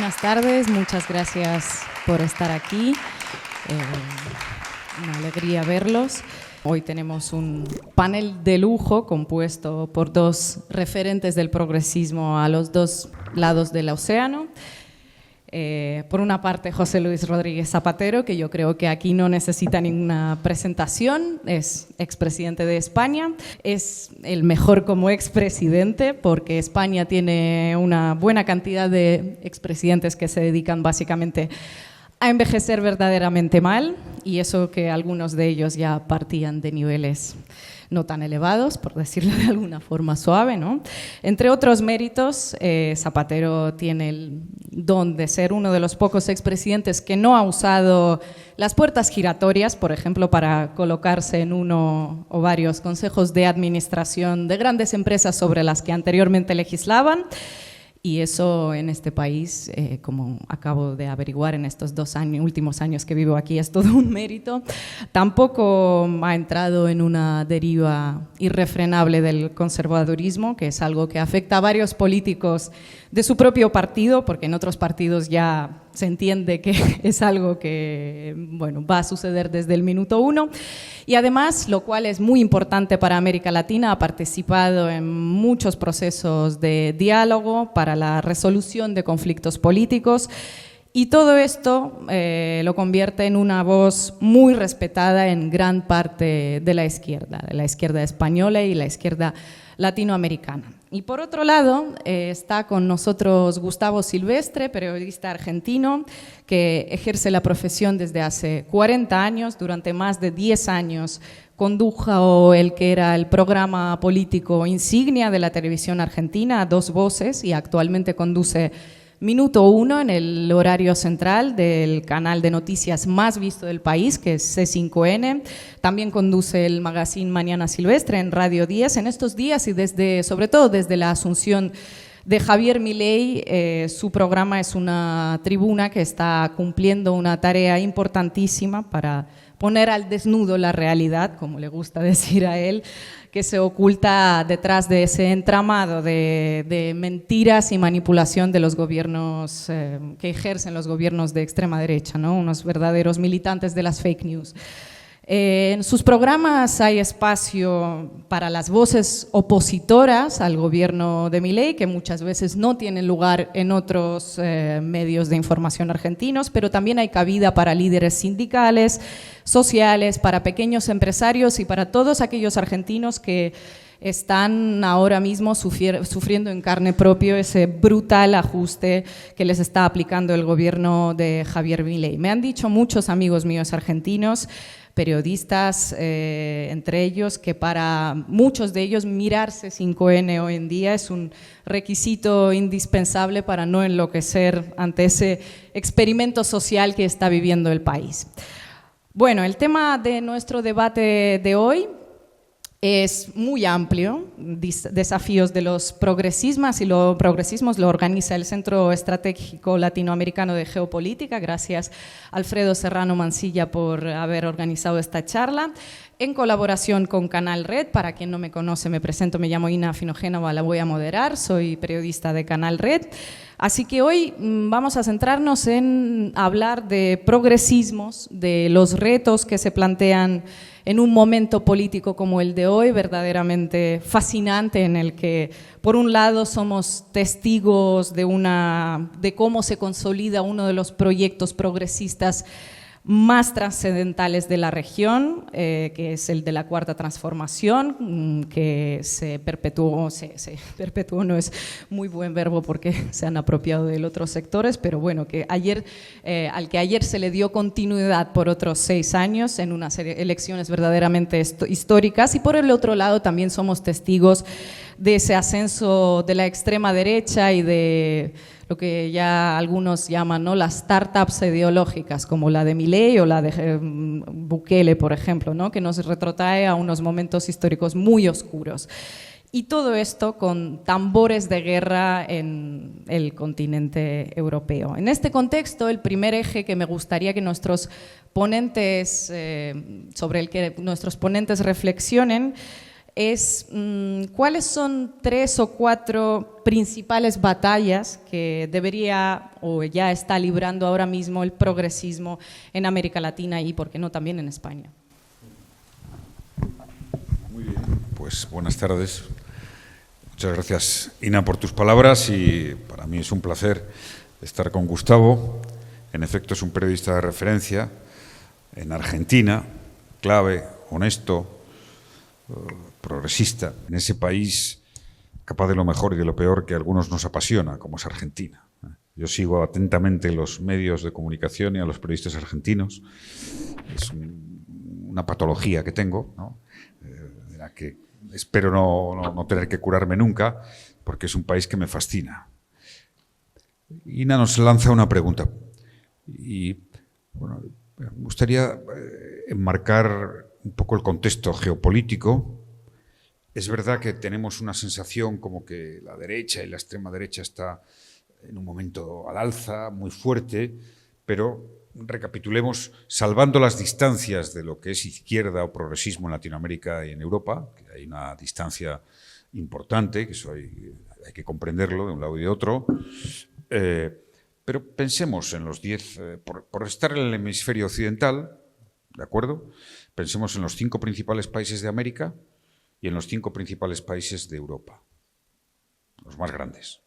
Buenas tardes, muchas gracias por estar aquí. Una alegría verlos. Hoy tenemos un panel de lujo compuesto por dos referentes del progresismo a los dos lados del océano. Por una parte, José Luis Rodríguez Zapatero, que yo creo que aquí no necesita ninguna presentación, es expresidente de España, es el mejor como expresidente porque España tiene una buena cantidad de expresidentes que se dedican básicamente a envejecer verdaderamente mal, y eso que algunos de ellos ya partían de niveles no tan elevados, por decirlo de alguna forma suave, ¿no? Entre otros méritos, Zapatero tiene el don de ser uno de los pocos expresidentes que no ha usado las puertas giratorias, por ejemplo, para colocarse en uno o varios consejos de administración de grandes empresas sobre las que anteriormente legislaban. Y eso en este país, como acabo de averiguar en estos últimos años que vivo aquí, es todo un mérito. Tampoco ha entrado en una deriva irrefrenable del conservadurismo, que es algo que afecta a varios políticos de su propio partido, porque en otros partidos ya se entiende que es algo que va a suceder desde el minuto uno. Y además, lo cual es muy importante para América Latina, ha participado en muchos procesos de diálogo para la resolución de conflictos políticos, y todo esto lo convierte en una voz muy respetada en gran parte de la izquierda española y la izquierda latinoamericana. Y por otro lado, está con nosotros Gustavo Silvestre, periodista argentino que ejerce la profesión desde hace 40 años, durante más de 10 años condujo el que era el programa político insignia de la televisión argentina, a dos voces, y actualmente conduce Minuto Uno en el horario central del canal de noticias más visto del país, que es C5N. También conduce el magazine Mañana Silvestre en Radio 10 en estos días, y sobre todo desde la asunción de Javier Milei, su programa es una tribuna que está cumpliendo una tarea importantísima para poner al desnudo la realidad, como le gusta decir a él, que se oculta detrás de ese entramado de mentiras y manipulación de los gobiernos que ejercen los gobiernos de extrema derecha, ¿no? Unos verdaderos militantes de las fake news. En sus programas hay espacio para las voces opositoras al gobierno de Milei, que muchas veces no tienen lugar en otros medios de información argentinos, pero también hay cabida para líderes sindicales, sociales, para pequeños empresarios y para todos aquellos argentinos que están ahora mismo sufriendo en carne propia ese brutal ajuste que les está aplicando el gobierno de Javier Milei. Me han dicho muchos amigos míos argentinos, periodistas, entre ellos, que para muchos de ellos mirarse 5N hoy en día es un requisito indispensable para no enloquecer ante ese experimento social que está viviendo el país. Bueno, el tema de nuestro debate de hoy es muy amplio. Desafíos de los progresismos, y los progresismos lo organiza el Centro Estratégico Latinoamericano de Geopolítica. Gracias Alfredo Serrano Mancilla por haber organizado esta charla, en colaboración con Canal Red. Para quien no me conoce, me presento, me llamo Ina Finogénova, la voy a moderar, soy periodista de Canal Red. Así que hoy vamos a centrarnos en hablar de progresismos, de los retos que se plantean en un momento político como el de hoy, verdaderamente fascinante, en el que, por un lado, somos testigos de cómo se consolida uno de los proyectos progresistas más trascendentales de la región, que es el de la Cuarta Transformación, que se perpetuó, no es muy buen verbo porque se han apropiado de otros sectores, pero bueno, que al que ayer se le dio continuidad por otros 6 años en unas elecciones verdaderamente históricas. Y por el otro lado también somos testigos de ese ascenso de la extrema derecha y de lo que ya algunos llaman, ¿no?, las startups ideológicas, como la de Milei o la de Bukele, por ejemplo, ¿no?, que nos retrotrae a unos momentos históricos muy oscuros. Y todo esto con tambores de guerra en el continente europeo. En este contexto, el primer eje que me gustaría que nuestros ponentes, sobre el que nuestros ponentes reflexionen, es cuáles son 3 o 4 principales batallas que debería o ya está librando ahora mismo el progresismo en América Latina y, por qué no, también en España. Muy bien, pues buenas tardes. Muchas gracias, Ina, por tus palabras, y para mí es un placer estar con Gustavo. En efecto, es un periodista de referencia en Argentina, clave, honesto, progresista, en ese país capaz de lo mejor y de lo peor que a algunos nos apasiona, como es Argentina. Yo sigo atentamente los medios de comunicación y a los periodistas argentinos. Es una patología que tengo, ¿no? De la que espero no tener que curarme nunca, porque es un país que me fascina. Ina nos lanza una pregunta y bueno, me gustaría enmarcar un poco el contexto geopolítico. Es verdad que tenemos una sensación como que la derecha y la extrema derecha está en un momento al alza, muy fuerte, pero recapitulemos, salvando las distancias de lo que es izquierda o progresismo en Latinoamérica y en Europa, que hay una distancia importante, que eso hay que comprenderlo de un lado y de otro, pero pensemos en los 10, por estar en el hemisferio occidental, ¿de acuerdo? Pensemos en los 5 principales países de América y en los 5 principales países de Europa, los más grandes.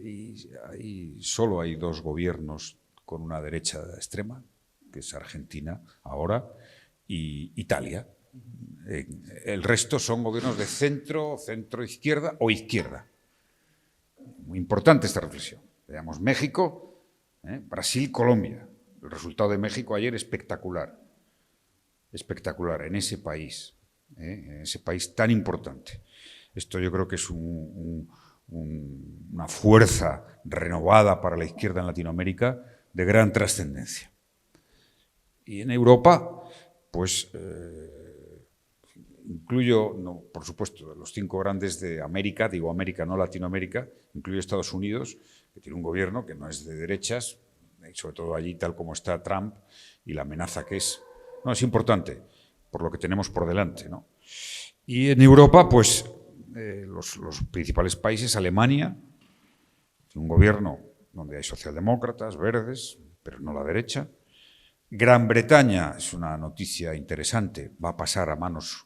Y solo hay 2 gobiernos con una derecha extrema, que es Argentina ahora, y Italia. El resto son gobiernos de centro, centro-izquierda o izquierda. Muy importante esta reflexión. Veamos México, Brasil, Colombia. El resultado de México ayer espectacular. Espectacular en ese país tan importante. Esto yo creo que es una fuerza renovada para la izquierda en Latinoamérica de gran trascendencia. Y en Europa, pues incluyo, no, por supuesto, los 5 grandes de América, digo América, no Latinoamérica, incluyo Estados Unidos, que tiene un gobierno que no es de derechas, y sobre todo allí tal como está Trump y la amenaza que es. No, es importante por lo que tenemos por delante, ¿no? Y en Europa, pues los principales países, Alemania, tiene un gobierno donde hay socialdemócratas, verdes, pero no la derecha. Gran Bretaña, es una noticia interesante, va a pasar a manos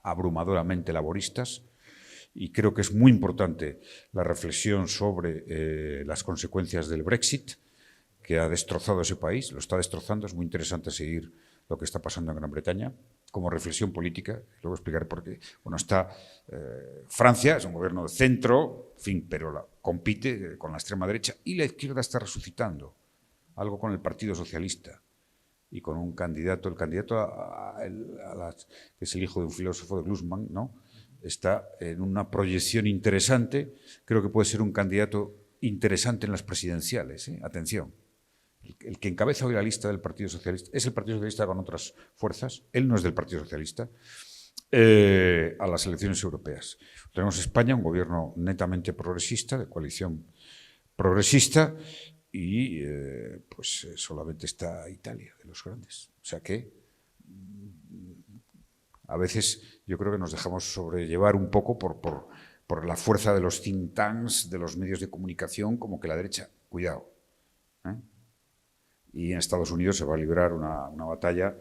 abrumadoramente laboristas, y creo que es muy importante la reflexión sobre las consecuencias del Brexit, que ha destrozado ese país, lo está destrozando. Es muy interesante seguir lo que está pasando en Gran Bretaña como reflexión política. Luego explicaré por qué. Bueno, está Francia, es un gobierno de centro, en fin, pero compite con la extrema derecha, y la izquierda está resucitando, algo con el Partido Socialista y con un candidato, el candidato que es el hijo de un filósofo de Glusman, ¿no? Está en una proyección interesante. Creo que puede ser un candidato interesante en las presidenciales, ¿eh? Atención. El que encabeza hoy la lista del Partido Socialista es el Partido Socialista con otras fuerzas. Él no es del Partido Socialista. A las elecciones europeas. Tenemos España, un gobierno netamente progresista, de coalición progresista, y pues solamente está Italia, de los grandes. O sea que a veces yo creo que nos dejamos sobrellevar un poco por la fuerza de los think tanks, de los medios de comunicación, como que la derecha, cuidado. Y en Estados Unidos se va a librar una batalla.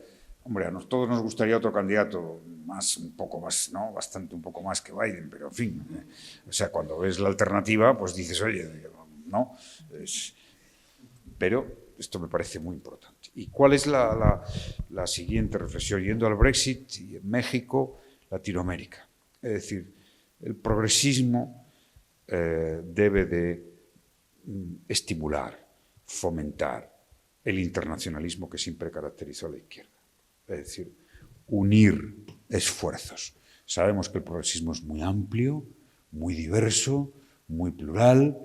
Hombre, a todos nos gustaría otro candidato un poco más, ¿no? Bastante, un poco más que Biden, pero en fin. O sea, cuando ves la alternativa, pues dices, oye, ¿no? Pero esto me parece muy importante. ¿Y cuál es la siguiente reflexión? Yendo al Brexit, y en México, Latinoamérica. Es decir, el progresismo debe de estimular, fomentar el internacionalismo que siempre caracterizó a la izquierda. Es decir, unir esfuerzos. Sabemos que el progresismo es muy amplio, muy diverso, muy plural,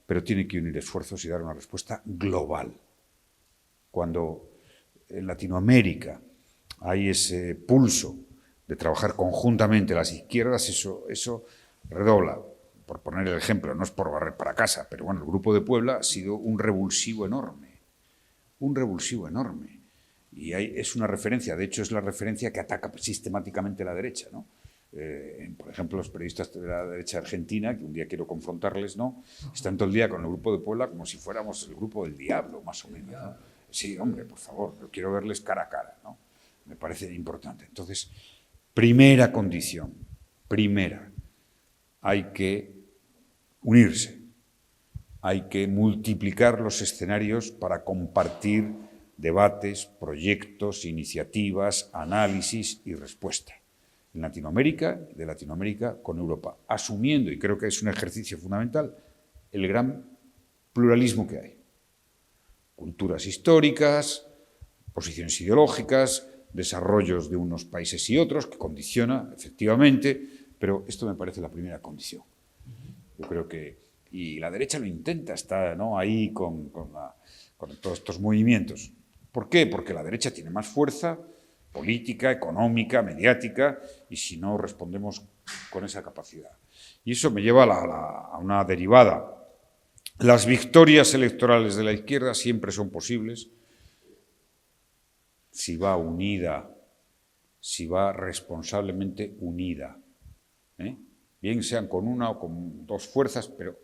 pero tiene que unir esfuerzos y dar una respuesta global. Cuando en Latinoamérica hay ese pulso de trabajar conjuntamente las izquierdas, eso redobla. Por poner el ejemplo, no es por barrer para casa, pero bueno, el Grupo de Puebla ha sido un revulsivo enorme. Un revulsivo enorme. Y es una referencia, de hecho es la referencia que ataca sistemáticamente la derecha, ¿no? Por ejemplo, los periodistas de la derecha argentina, que un día quiero confrontarles, ¿no? Están todo el día con el Grupo de Puebla como si fuéramos el grupo del diablo, más o menos, ¿no? Sí, hombre, por favor, yo quiero verles cara a cara, ¿no? Me parece importante. Entonces, primera condición, hay que unirse, hay que multiplicar los escenarios para compartir debates, proyectos, iniciativas, análisis y respuesta. En Latinoamérica, de Latinoamérica con Europa, asumiendo, y creo que es un ejercicio fundamental, el gran pluralismo que hay. Culturas históricas, posiciones ideológicas, desarrollos de unos países y otros, que condiciona, efectivamente, pero esto me parece la primera condición. Yo creo que, y la derecha lo intenta, está, ¿no?, ahí con todos estos movimientos. ¿Por qué? Porque la derecha tiene más fuerza política, económica, mediática, y si no respondemos con esa capacidad. Y eso me lleva a una derivada. Las victorias electorales de la izquierda siempre son posibles si va unida, si va responsablemente unida. Bien sean con una o con dos fuerzas, pero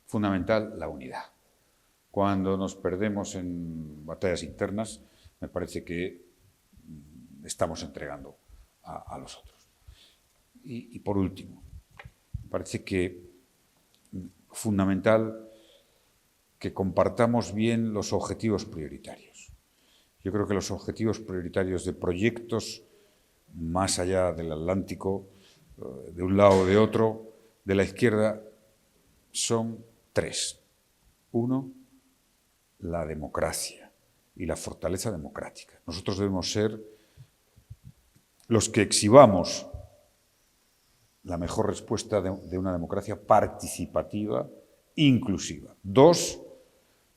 fundamental la unidad. Cuando nos perdemos en batallas internas, me parece que estamos entregando a los otros. Y por último, me parece que fundamental que compartamos bien los objetivos prioritarios. Yo creo que los objetivos prioritarios de proyectos más allá del Atlántico, de un lado o de otro, de la izquierda, son tres. Uno, la democracia y la fortaleza democrática. Nosotros debemos ser los que exhibamos la mejor respuesta de una democracia participativa, inclusiva. Dos,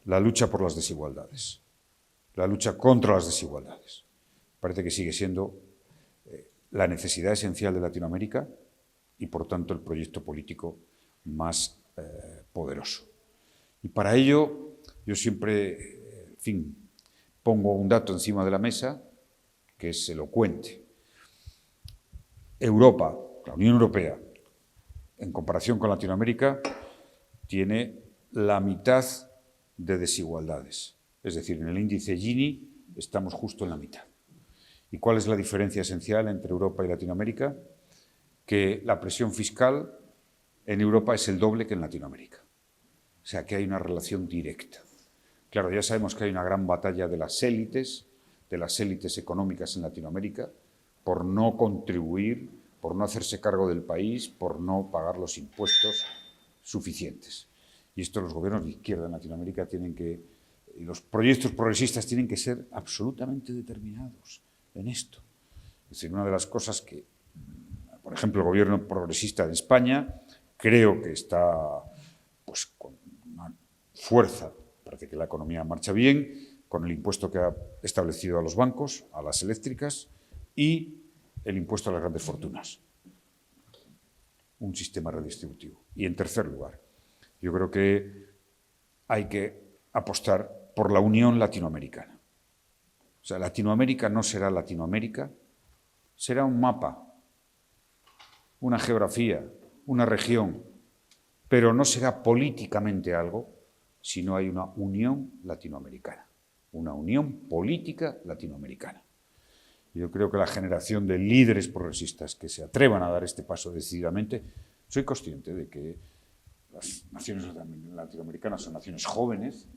la lucha por las desigualdades, la lucha contra las desigualdades. Parece que sigue siendo la necesidad esencial de Latinoamérica y, por tanto, el proyecto político más poderoso. Y para ello, yo siempre, en fin, pongo un dato encima de la mesa que es elocuente. Europa, la Unión Europea, en comparación con Latinoamérica, tiene la mitad de desigualdades. Es decir, en el índice Gini estamos justo en la mitad. ¿Y cuál es la diferencia esencial entre Europa y Latinoamérica? Que la presión fiscal en Europa es el doble que en Latinoamérica. O sea, que hay una relación directa. Claro, ya sabemos que hay una gran batalla de las élites económicas en Latinoamérica, por no contribuir, por no hacerse cargo del país, por no pagar los impuestos suficientes. Y esto los gobiernos de izquierda en Latinoamérica y los proyectos progresistas tienen que ser absolutamente determinados en esto. Es decir, una de las cosas que, por ejemplo, el gobierno progresista de España, creo que está pues, con una fuerza, parece que la economía marcha bien, con el impuesto que ha establecido a los bancos, a las eléctricas, y el impuesto a las grandes fortunas. Un sistema redistributivo. Y en tercer lugar, yo creo que hay que apostar por la unión latinoamericana. O sea, Latinoamérica no será Latinoamérica, será un mapa, una geografía, una región, pero no será políticamente algo si no hay una unión latinoamericana, una unión política latinoamericana. Yo creo que la generación de líderes progresistas que se atrevan a dar este paso decididamente, soy consciente de que las naciones latinoamericanas son naciones jóvenes,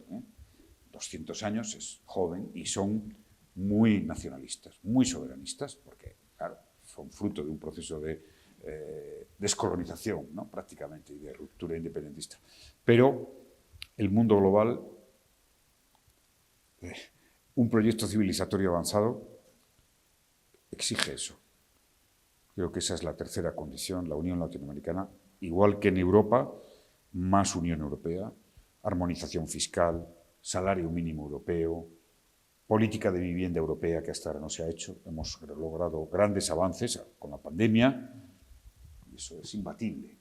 200 años es joven, y son muy nacionalistas, muy soberanistas, porque, claro, son fruto de un proceso de descolonización, ¿no?, prácticamente, y de ruptura independentista. Pero el mundo global, un proyecto civilizatorio avanzado, exige eso. Creo que esa es la tercera condición, la unión latinoamericana, igual que en Europa, más Unión Europea, armonización fiscal, salario mínimo europeo, política de vivienda europea que hasta ahora no se ha hecho. Hemos logrado grandes avances con la pandemia y eso es imbatible,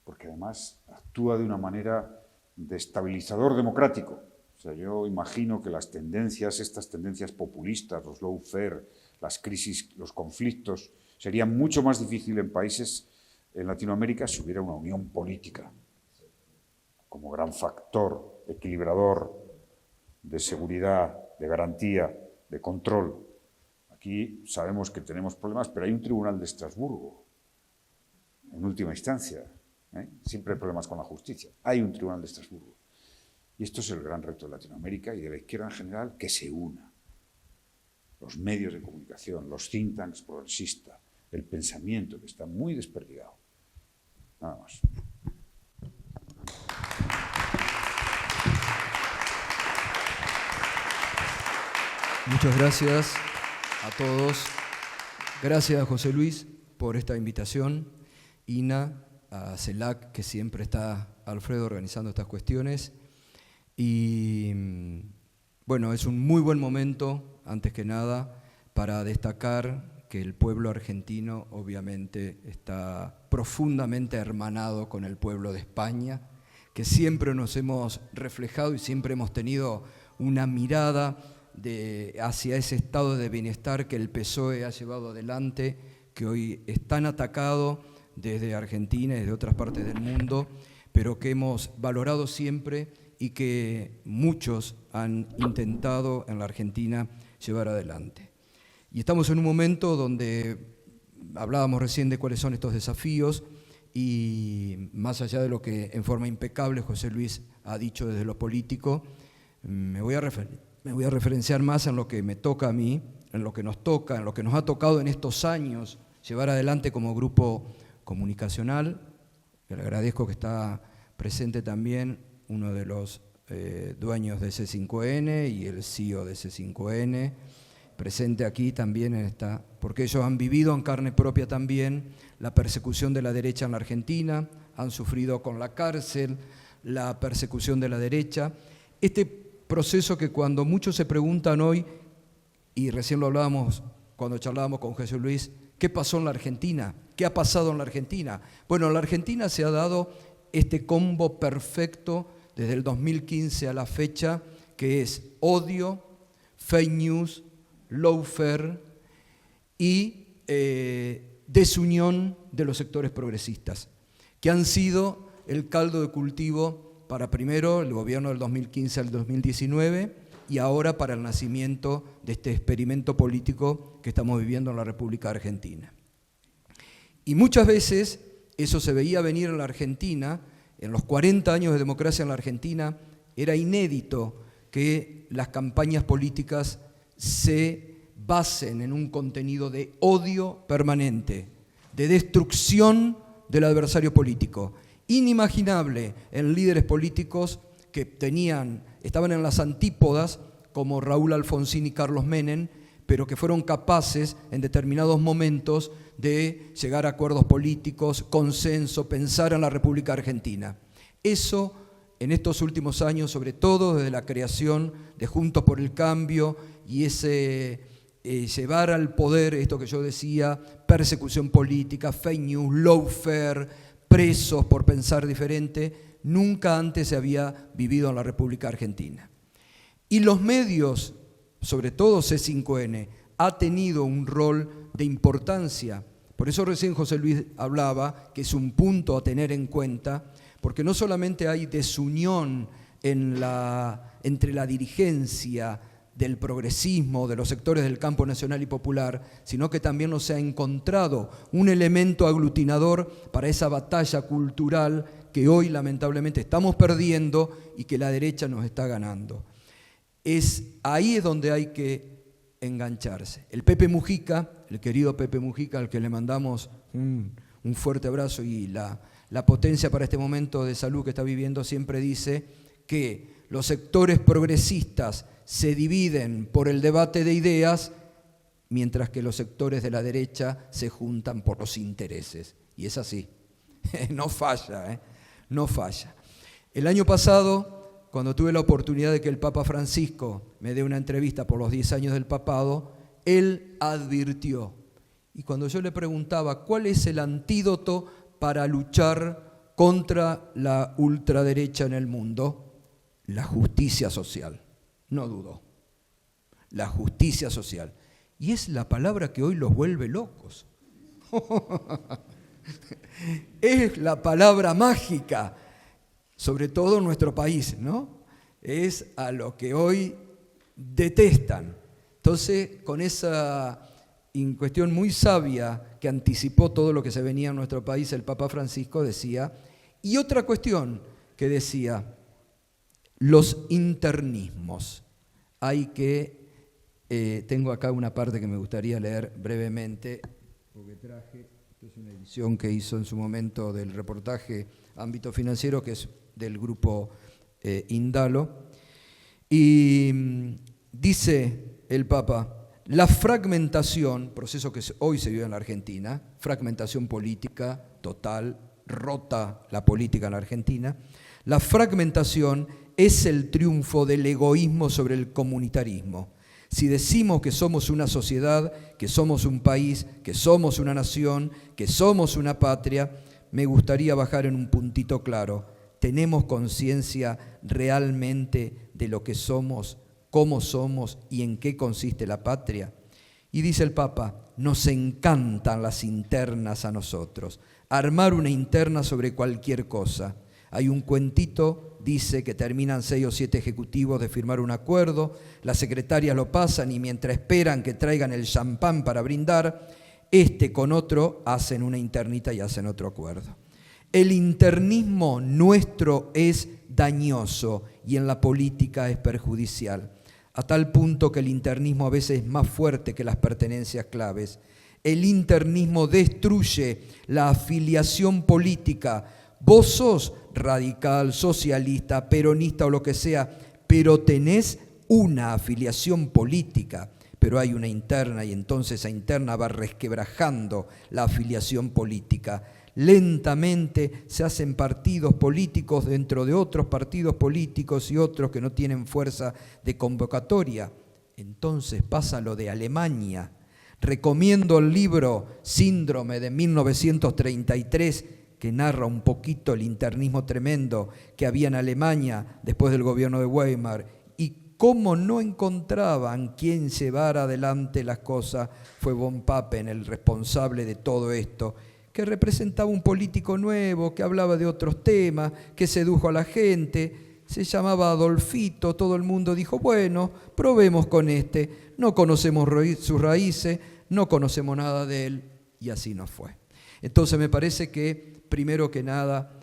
porque además actúa de una manera de estabilizador democrático. O sea, yo imagino que estas tendencias populistas, los lawfare, las crisis, los conflictos Sería mucho más difícil en países en Latinoamérica si hubiera una unión política como gran factor equilibrador de seguridad, de garantía, de control. Aquí sabemos que tenemos problemas, pero hay un tribunal de Estrasburgo, en última instancia. Siempre hay problemas con la justicia. Hay un tribunal de Estrasburgo. Y esto es el gran reto de Latinoamérica y de la izquierda en general, que se una. Los medios de comunicación, los think tanks progresistas, el pensamiento que está muy desperdigado. Nada más. Muchas gracias a todos. Gracias a José Luis por esta invitación. Ina, a CELAC, que siempre está Alfredo organizando estas cuestiones. Y bueno, es un muy buen momento, antes que nada, para destacar que el pueblo argentino obviamente está profundamente hermanado con el pueblo de España, que siempre nos hemos reflejado y siempre hemos tenido una mirada hacia ese estado de bienestar que el PSOE ha llevado adelante, que hoy es tan atacado desde Argentina y desde otras partes del mundo, pero que hemos valorado siempre y que muchos han intentado en la Argentina llevar adelante. Y estamos en un momento donde hablábamos recién de cuáles son estos desafíos y más allá de lo que en forma impecable José Luis ha dicho desde lo político, me voy a referenciar más en lo que me toca a mí, en lo que nos toca, en lo que nos ha tocado en estos años llevar adelante como grupo comunicacional. Le agradezco que está presente también uno de los dueños de C5N y el CEO de C5N, presente aquí también en esta, porque ellos han vivido en carne propia también la persecución de la derecha en la Argentina, han sufrido con la cárcel la persecución de la derecha. Este proceso que cuando muchos se preguntan hoy, y recién lo hablábamos cuando charlábamos con Jesús Luis, ¿qué pasó en la Argentina? ¿Qué ha pasado en la Argentina? Bueno, en la Argentina se ha dado este combo perfecto desde el 2015 a la fecha, que es odio, fake news, lawfare y desunión de los sectores progresistas, que han sido el caldo de cultivo para primero el gobierno del 2015 al 2019 y ahora para el nacimiento de este experimento político que estamos viviendo en la República Argentina. Y muchas veces eso se veía venir en la Argentina. En los 40 años de democracia en la Argentina era inédito que las campañas políticas se basen en un contenido de odio permanente, de destrucción del adversario político. Inimaginable en líderes políticos que estaban en las antípodas, como Raúl Alfonsín y Carlos Menem, pero que fueron capaces en determinados momentos de llegar a acuerdos políticos, consenso, pensar en la República Argentina. Eso, en estos últimos años, sobre todo desde la creación de Juntos por el Cambio y ese llevar al poder, esto que yo decía, persecución política, fake news, lawfare, presos por pensar diferente, nunca antes se había vivido en la República Argentina. Y los medios, sobre todo C5N, ha tenido un rol de importancia. Por eso recién José Luis hablaba que es un punto a tener en cuenta, porque no solamente hay desunión entre la dirigencia del progresismo, de los sectores del campo nacional y popular, sino que también no se ha encontrado un elemento aglutinador para esa batalla cultural que hoy lamentablemente estamos perdiendo y que la derecha nos está ganando. Ahí es donde hay que engancharse. El Pepe Mujica, el querido Pepe Mujica, al que le mandamos un fuerte abrazo y la potencia para este momento de salud que está viviendo, siempre dice que los sectores progresistas se dividen por el debate de ideas, mientras que los sectores de la derecha se juntan por los intereses. Y es así, no falla, no falla. El año pasado, cuando tuve la oportunidad de que el Papa Francisco me dé una entrevista por los 10 años del papado, él advirtió. Y cuando yo le preguntaba cuál es el antídoto para luchar contra la ultraderecha en el mundo, la justicia social. No dudó. La justicia social. Y es la palabra que hoy los vuelve locos. Es la palabra mágica, sobre todo en nuestro país, ¿no? Es a lo que hoy detestan. Entonces, con esa cuestión muy sabia que anticipó todo lo que se venía en nuestro país, el Papa Francisco decía, y otra cuestión que decía, los internismos. Hay que, tengo acá una parte que me gustaría leer brevemente, porque traje, esta es una edición que hizo en su momento del reportaje Ámbito Financiero, que es del grupo Indalo, y dice el Papa, la fragmentación, proceso que hoy se vive en la Argentina, fragmentación política total, rota la política en la Argentina, la fragmentación es el triunfo del egoísmo sobre el comunitarismo. Si decimos que somos una sociedad, que somos un país, que somos una nación, que somos una patria, me gustaría bajar en un puntito claro. ¿Tenemos conciencia realmente de lo que somos, cómo somos y en qué consiste la patria? Y dice el Papa, nos encantan las internas a nosotros, armar una interna sobre cualquier cosa. Hay un cuentito, dice que terminan 6 o 7 ejecutivos de firmar un acuerdo, las secretarias lo pasan y mientras esperan que traigan el champán para brindar, con otro hacen una internita y hacen otro acuerdo. El internismo nuestro es dañoso y en la política es perjudicial, a tal punto que el internismo a veces es más fuerte que las pertenencias claves. El internismo destruye la afiliación política. Vos sos radical, socialista, peronista o lo que sea, pero tenés una afiliación política, pero hay una interna y entonces esa interna va resquebrajando la afiliación política. Lentamente se hacen partidos políticos dentro de otros partidos políticos y otros que no tienen fuerza de convocatoria. Entonces pasa lo de Alemania. Recomiendo el libro Síndrome de 1933, que narra un poquito el internismo tremendo que había en Alemania después del gobierno de Weimar y cómo no encontraban quien llevara adelante las cosas. Fue von Papen el responsable de todo esto, que representaba un político nuevo, que hablaba de otros temas, que sedujo a la gente, se llamaba Adolfito, todo el mundo dijo, bueno, probemos con este, no conocemos sus raíces, no conocemos nada de él, y así nos fue. Entonces me parece que, primero que nada,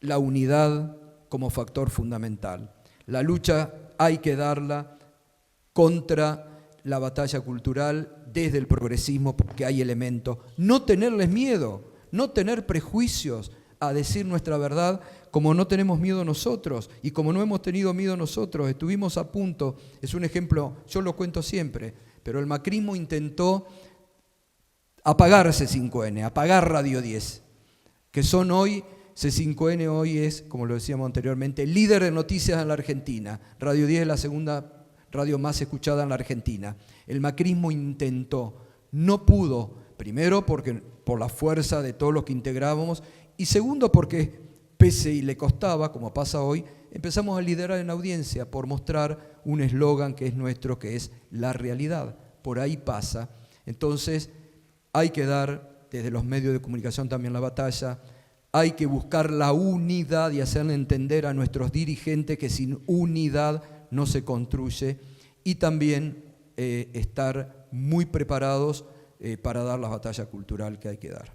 la unidad como factor fundamental. La lucha hay que darla contra la batalla cultural desde el progresismo, porque hay elementos. No tenerles miedo, no tener prejuicios a decir nuestra verdad, como no tenemos miedo nosotros y como no hemos tenido miedo nosotros. Estuvimos a punto, es un ejemplo, yo lo cuento siempre, pero el macrismo intentó apagar C5N, apagar Radio 10, que son hoy, C5N hoy es, como lo decíamos anteriormente, líder de noticias en la Argentina. Radio 10 es la segunda radio más escuchada en la Argentina. El macrismo intentó, no pudo, primero porque por la fuerza de todos los que integrábamos y segundo porque pese y le costaba, como pasa hoy, empezamos a liderar en audiencia por mostrar un eslogan que es nuestro, que es la realidad. Por ahí pasa. Entonces hay que dar desde los medios de comunicación también la batalla, hay que buscar la unidad y hacerle entender a nuestros dirigentes que sin unidad no se construye y también estar muy preparados para dar la batalla cultural que hay que dar.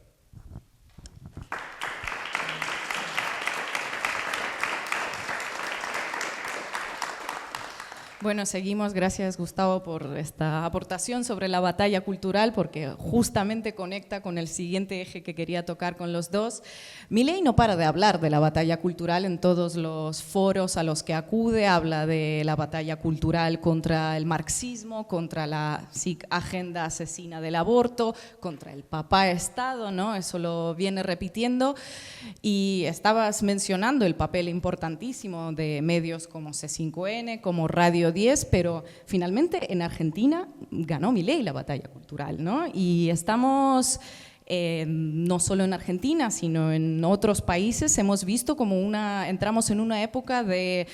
Bueno, seguimos. Gracias, Gustavo, por esta aportación sobre la batalla cultural, porque justamente conecta con el siguiente eje que quería tocar con los dos. Milei no para de hablar de la batalla cultural en todos los foros a los que acude. Habla de la batalla cultural contra el marxismo, contra la agenda asesina del aborto, contra el papá Estado, ¿no? Eso lo viene repitiendo. Y estabas mencionando el papel importantísimo de medios como C5N, como Radio 10, pero finalmente en Argentina ganó Milei la batalla cultural, ¿no? Y estamos, no solo en Argentina, sino en otros países, hemos visto como entramos en una época de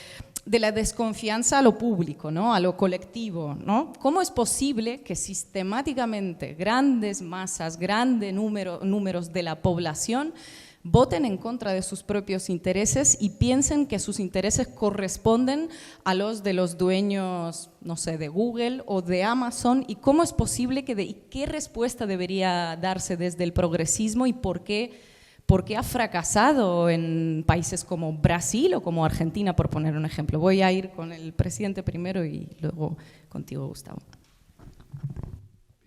de la desconfianza a lo público, ¿no? A lo colectivo, ¿no? ¿Cómo es posible que sistemáticamente grandes masas, grandes números de la población voten en contra de sus propios intereses y piensen que sus intereses corresponden a los de los dueños, no sé, de Google o de Amazon? ¿Y cómo es posible y qué respuesta debería darse desde el progresismo y por qué ha fracasado en países como Brasil o como Argentina, por poner un ejemplo? Voy a ir con el presidente primero y luego contigo, Gustavo.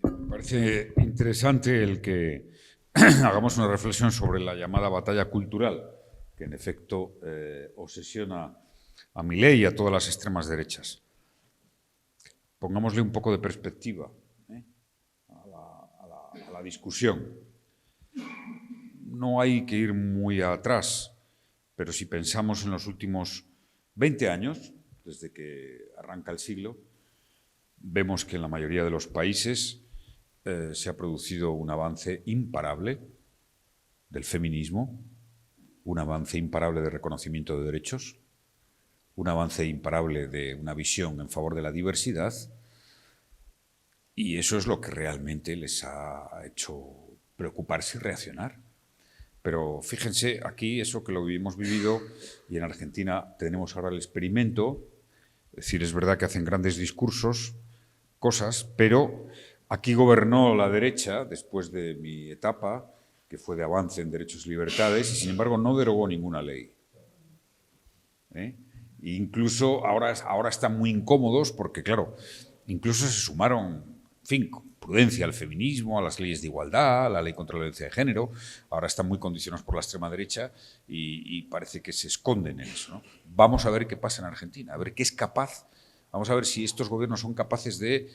Me parece interesante el que hagamos una reflexión sobre la llamada batalla cultural, que en efecto obsesiona a Milei y a todas las extremas derechas. Pongámosle un poco de perspectiva a la discusión. No hay que ir muy atrás, pero si pensamos en los últimos 20 años, desde que arranca el siglo, vemos que en la mayoría de los países se ha producido un avance imparable del feminismo, un avance imparable de reconocimiento de derechos, un avance imparable de una visión en favor de la diversidad, y eso es lo que realmente les ha hecho preocuparse y reaccionar. Pero fíjense, aquí eso que lo hemos vivido, y en Argentina tenemos ahora el experimento, es decir, es verdad que hacen grandes discursos, cosas, pero aquí gobernó la derecha después de mi etapa, que fue de avance en derechos y libertades, y sin embargo no derogó ninguna ley. E incluso ahora están muy incómodos porque, claro, incluso se sumaron, en fin, con prudencia al feminismo, a las leyes de igualdad, a la ley contra la violencia de género. Ahora están muy condicionados por la extrema derecha y parece que se esconden en eso, ¿no? Vamos a ver qué pasa en Argentina, a ver qué es capaz, vamos a ver si estos gobiernos son capaces de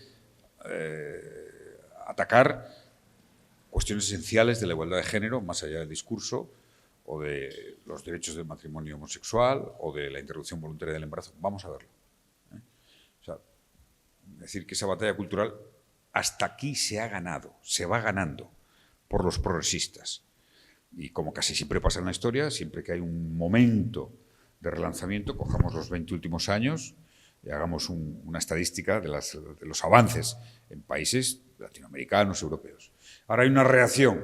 atacar cuestiones esenciales de la igualdad de género, más allá del discurso, o de los derechos del matrimonio homosexual, o de la interrupción voluntaria del embarazo. Vamos a verlo. O sea, decir que esa batalla cultural hasta aquí se ha ganado, se va ganando por los progresistas. Y como casi siempre pasa en la historia, siempre que hay un momento de relanzamiento, cojamos los 20 últimos años y hagamos una estadística de los avances en países latinoamericanos, europeos. Ahora hay una reacción,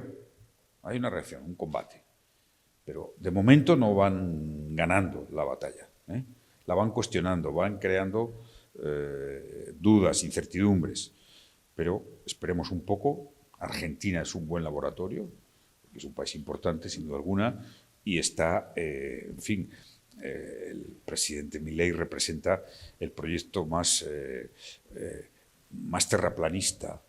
un combate. Pero de momento no van ganando la batalla, la van cuestionando, van creando dudas, incertidumbres. Pero esperemos un poco. Argentina es un buen laboratorio, porque es un país importante, sin duda alguna, y está, en fin, el presidente Milei representa el proyecto más terraplanista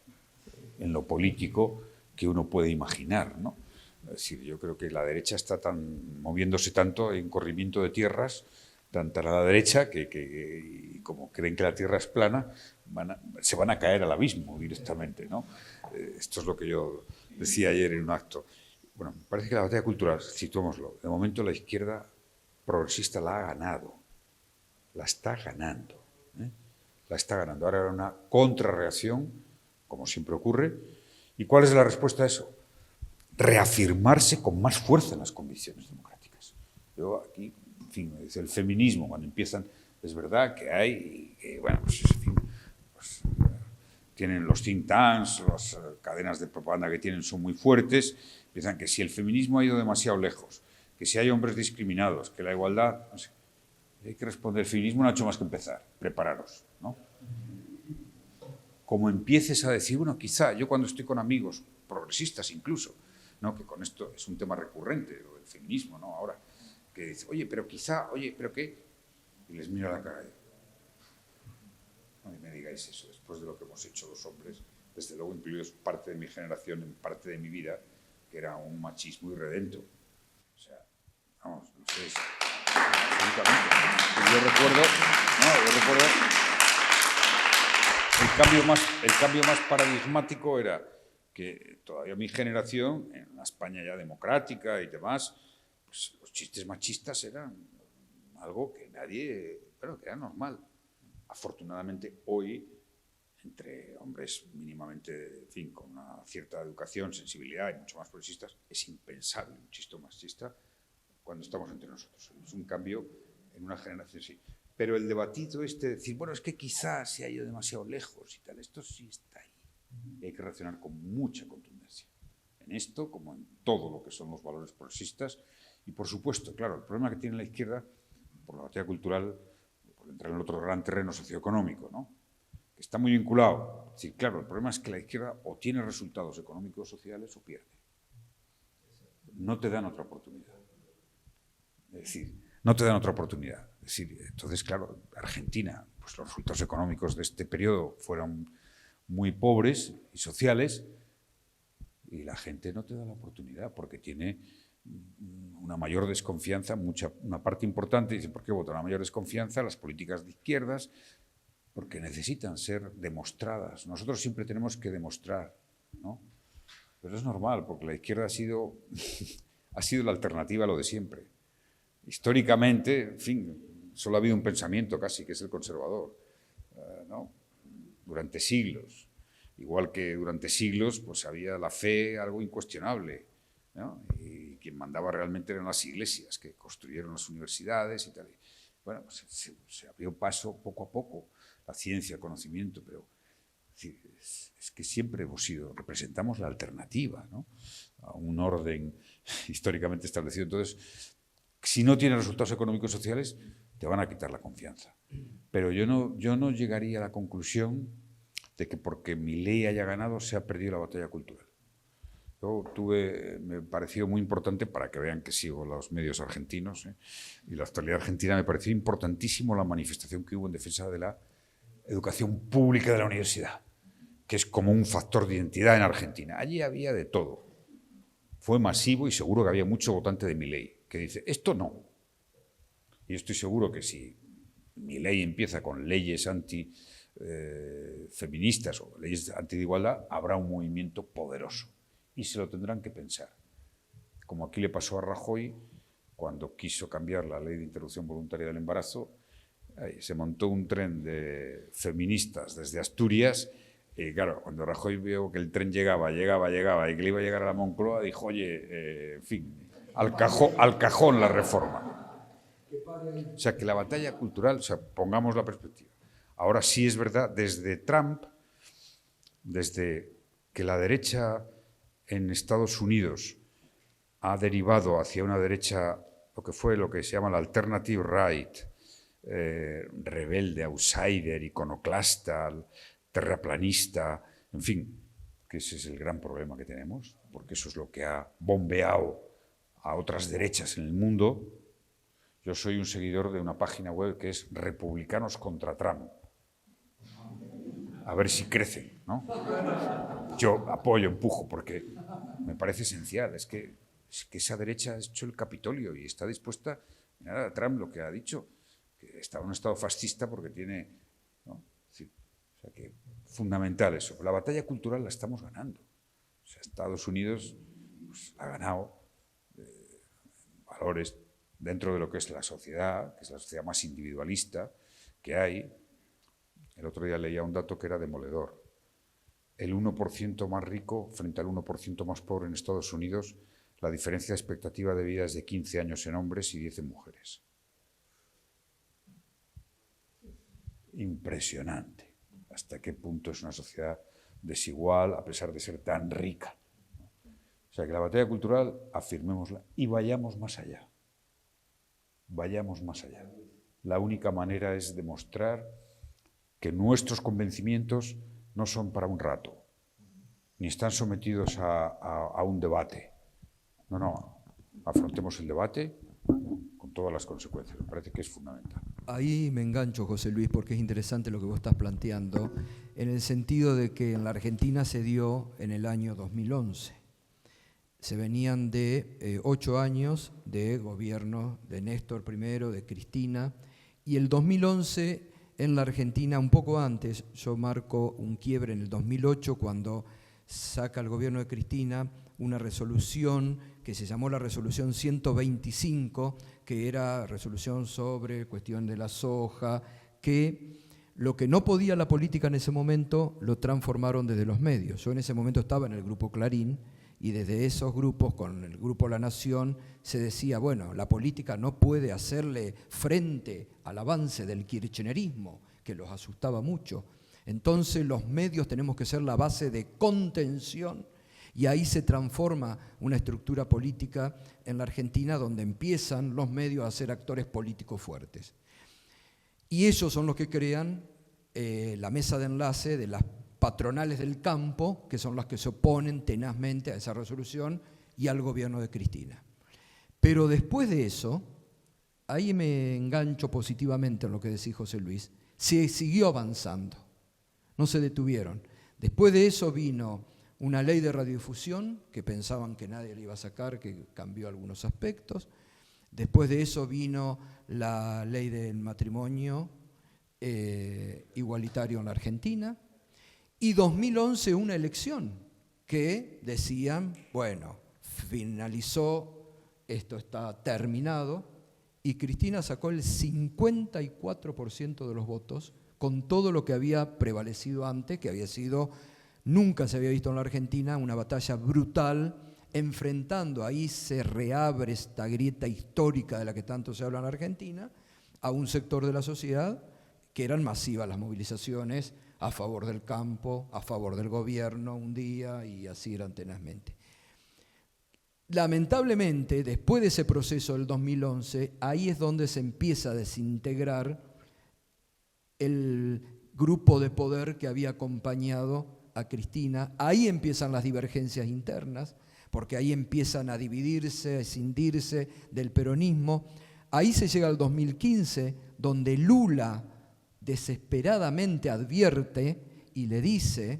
en lo político que uno puede imaginar, ¿no? Es decir, yo creo que la derecha está moviéndose tanto en corrimiento de tierras, tanta a la derecha, que como creen que la tierra es plana, se van a caer al abismo directamente, ¿no? Esto es lo que yo decía ayer en un acto. Bueno, me parece que la batalla cultural, situémoslo, de momento la izquierda progresista la ha ganado, la está ganando, la está ganando. Ahora era una contrarreacción, como siempre ocurre. ¿Y cuál es la respuesta a eso? Reafirmarse con más fuerza en las convicciones democráticas. Yo aquí, en fin, me dice el feminismo, cuando empiezan, es verdad que hay, bueno, pues, en fin, pues, tienen los think tanks, las cadenas de propaganda que tienen son muy fuertes, piensan que si el feminismo ha ido demasiado lejos, que si hay hombres discriminados, que la igualdad, no sé, hay que responder, el feminismo no ha hecho más que empezar, prepararos, ¿no? Como empieces a decir, bueno, quizá, yo cuando estoy con amigos, progresistas incluso, ¿no? Que con esto es un tema recurrente, lo del feminismo, ¿no? Ahora, que dice, oye, pero quizá, oye, pero qué, y les miro a la cara y no me digáis eso, después de lo que hemos hecho los hombres, desde luego incluidos parte de mi generación, en parte de mi vida, que era un machismo irredento. O sea, vamos, no sé, absolutamente. Yo recuerdo el cambio más paradigmático era que todavía mi generación, en una España ya democrática y demás, pues los chistes machistas eran algo que nadie, bueno, que era normal. Afortunadamente hoy, entre hombres mínimamente, en fin, con una cierta educación, sensibilidad y mucho más progresistas, es impensable un chiste machista cuando estamos entre nosotros. Es un cambio en una generación, sí. Pero el debatido decir, bueno, es que quizás se ha ido demasiado lejos y tal, esto sí está ahí. Y hay que reaccionar con mucha contundencia. En esto, como en todo lo que son los valores progresistas. Y por supuesto, claro, el problema que tiene la izquierda, por la batalla cultural, por entrar en el otro gran terreno socioeconómico, ¿no? Que está muy vinculado. Sí, claro, el problema es que la izquierda o tiene resultados económicos sociales o pierde. No te dan otra oportunidad. Es decir, no te dan otra oportunidad. Es decir, entonces, claro, Argentina, pues los resultados económicos de este periodo fueron muy pobres y sociales, y la gente no te da la oportunidad porque tiene una mayor desconfianza, una parte importante, dice, ¿por qué vota una mayor desconfianza? Las políticas de izquierdas, porque necesitan ser demostradas. Nosotros siempre tenemos que demostrar, ¿no? Pero es normal, porque la izquierda ha sido la alternativa a lo de siempre. Históricamente, en fin, solo ha habido un pensamiento casi, que es el conservador, ¿no? Durante siglos. Igual que durante siglos pues había la fe algo incuestionable, ¿no? Y quien mandaba realmente eran las iglesias, que construyeron las universidades y tal. Bueno, pues se abrió paso poco a poco, la ciencia, el conocimiento, pero es que siempre representamos la alternativa, ¿no? A un orden históricamente establecido. Entonces, si no tienes resultados económicos y sociales, te van a quitar la confianza. Pero yo no llegaría a la conclusión de que porque Milei haya ganado se ha perdido la batalla cultural. Me pareció muy importante, para que vean que sigo los medios argentinos, y la actualidad argentina, me pareció importantísimo la manifestación que hubo en defensa de la educación pública de la universidad, que es como un factor de identidad en Argentina. Allí había de todo. Fue masivo y seguro que había mucho votante de Milei que dice, esto no. Y estoy seguro que si Milei empieza con leyes feministas o leyes anti de igualdad, habrá un movimiento poderoso y se lo tendrán que pensar. Como aquí le pasó a Rajoy cuando quiso cambiar la ley de interrupción voluntaria del embarazo, se montó un tren de feministas desde Asturias y claro, cuando Rajoy vio que el tren llegaba y que le iba a llegar a la Moncloa, dijo, oye, en fin, al cajón la reforma. O sea, que la batalla cultural, o sea, pongamos la perspectiva. Ahora sí es verdad, desde Trump, desde que la derecha en Estados Unidos ha derivado hacia una derecha, lo que se llama la alternative right, rebelde, outsider, iconoclasta, terraplanista, en fin, que ese es el gran problema que tenemos, porque eso es lo que ha bombeado a otras derechas en el mundo. Yo soy un seguidor de una página web que es Republicanos contra Trump. A ver si crecen, ¿no? Yo apoyo, empujo, porque me parece esencial. Es que esa derecha ha hecho el Capitolio y está dispuesta, mirad a Trump lo que ha dicho, que está en un estado fascista porque tiene, ¿no? Sí, o sea que fundamental eso. La batalla cultural la estamos ganando. O sea, Estados Unidos pues, ha ganado valores dentro de lo que es la sociedad, que es la sociedad más individualista que hay. El otro día leía un dato que era demoledor. El 1% más rico frente al 1% más pobre en Estados Unidos, la diferencia de expectativa de vida es de 15 años en hombres y 10 en mujeres. Impresionante. ¿Hasta qué punto es una sociedad desigual a pesar de ser tan rica? O sea, que la batalla cultural, afirmémosla y vayamos más allá. Vayamos más allá. La única manera es demostrar que nuestros convencimientos no son para un rato, ni están sometidos a un debate. No, afrontemos el debate con todas las consecuencias. Me parece que es fundamental. Ahí me engancho, José Luis, porque es interesante lo que vos estás planteando, en el sentido de que en la Argentina se dio en el año 2011. Se venían de 8 años de gobierno de Néstor primero, de Cristina, y el 2011 en la Argentina, un poco antes, yo marco un quiebre en el 2008 cuando saca el gobierno de Cristina una resolución que se llamó la resolución 125, que era resolución sobre cuestión de la soja, que lo que no podía la política en ese momento lo transformaron desde los medios. Yo en ese momento estaba en el Grupo Clarín y desde esos grupos, con el Grupo La Nación, se decía, bueno, la política no puede hacerle frente al avance del kirchnerismo, que los asustaba mucho. Entonces los medios tenemos que ser la base de contención, y ahí se transforma una estructura política en la Argentina donde empiezan los medios a ser actores políticos fuertes. Y ellos son los que crean la mesa de enlace de las patronales del campo, que son las que se oponen tenazmente a esa resolución y al gobierno de Cristina. Pero después de eso, ahí me engancho positivamente en lo que decía José Luis, se siguió avanzando, no se detuvieron. Después de eso vino una ley de radiodifusión, que pensaban que nadie le iba a sacar, que cambió algunos aspectos. Después de eso vino la ley del matrimonio igualitario en la Argentina. Y 2011 una elección que decían, bueno, finalizó, esto está terminado, y Cristina sacó el 54% de los votos, con todo lo que había prevalecido antes, que había sido, nunca se había visto en la Argentina, una batalla brutal, enfrentando, ahí se reabre esta grieta histórica de la que tanto se habla en la Argentina, a un sector de la sociedad que eran masivas las movilizaciones a favor del campo, a favor del gobierno un día, y así eran tenazmente. Lamentablemente, después de ese proceso del 2011, ahí es donde se empieza a desintegrar el grupo de poder que había acompañado a Cristina. Ahí empiezan las divergencias internas, porque ahí empiezan a dividirse, a escindirse del peronismo. Ahí se llega al 2015, donde Lula desesperadamente advierte y le dice,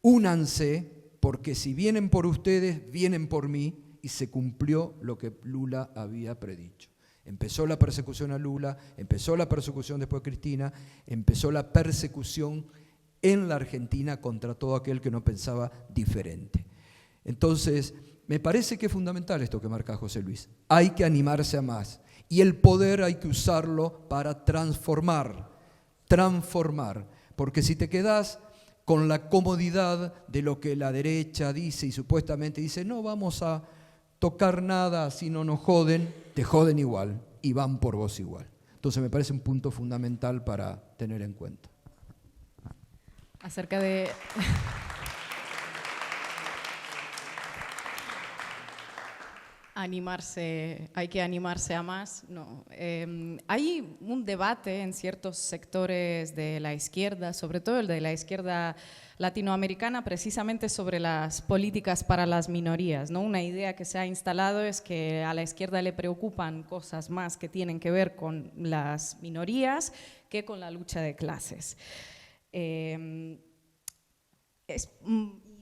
únanse, porque si vienen por ustedes, vienen por mí, y se cumplió lo que Lula había predicho. Empezó la persecución a Lula, empezó la persecución después de Cristina, empezó la persecución en la Argentina contra todo aquel que no pensaba diferente. Entonces, me parece que es fundamental esto que marca José Luis. Hay que animarse a más. Y el poder hay que usarlo para transformar, porque si te quedás con la comodidad de lo que la derecha dice y supuestamente dice, no vamos a tocar nada si no nos joden, te joden igual y van por vos igual. Entonces me parece un punto fundamental para tener en cuenta. Acerca de... hay que animarse a más. No. Hay un debate en ciertos sectores de la izquierda, sobre todo el de la izquierda latinoamericana, precisamente sobre las políticas para las minorías, ¿no? Una idea que se ha instalado es que a la izquierda le preocupan cosas más que tienen que ver con las minorías que con la lucha de clases.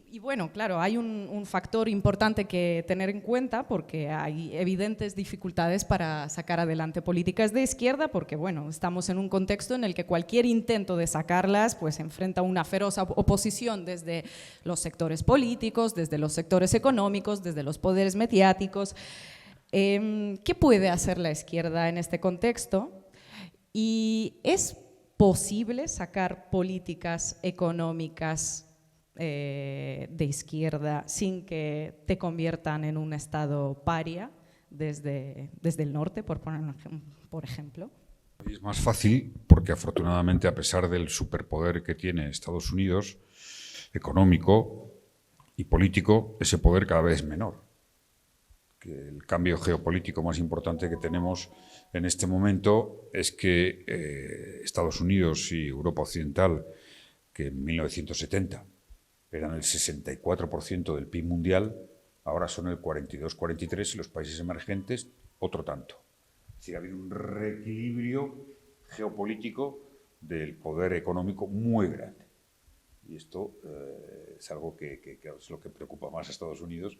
Y bueno, claro, hay un factor importante que tener en cuenta, porque hay evidentes dificultades para sacar adelante políticas de izquierda, porque bueno, estamos en un contexto en el que cualquier intento de sacarlas pues enfrenta una feroz oposición desde los sectores políticos, desde los sectores económicos, desde los poderes mediáticos. ¿Qué puede hacer la izquierda en este contexto? ¿Y es posible sacar políticas económicas de izquierda sin que te conviertan en un estado paria desde el norte, por ejemplo? Es más fácil porque afortunadamente, a pesar del superpoder que tiene Estados Unidos, económico y político, ese poder cada vez es menor. Que el cambio geopolítico más importante que tenemos en este momento es que Estados Unidos y Europa Occidental, que en 1970 eran el 64% del PIB mundial, ahora son el 42-43%, y los países emergentes otro tanto. Es decir, ha habido un reequilibrio geopolítico del poder económico muy grande. Y esto es algo que es lo que preocupa más a Estados Unidos,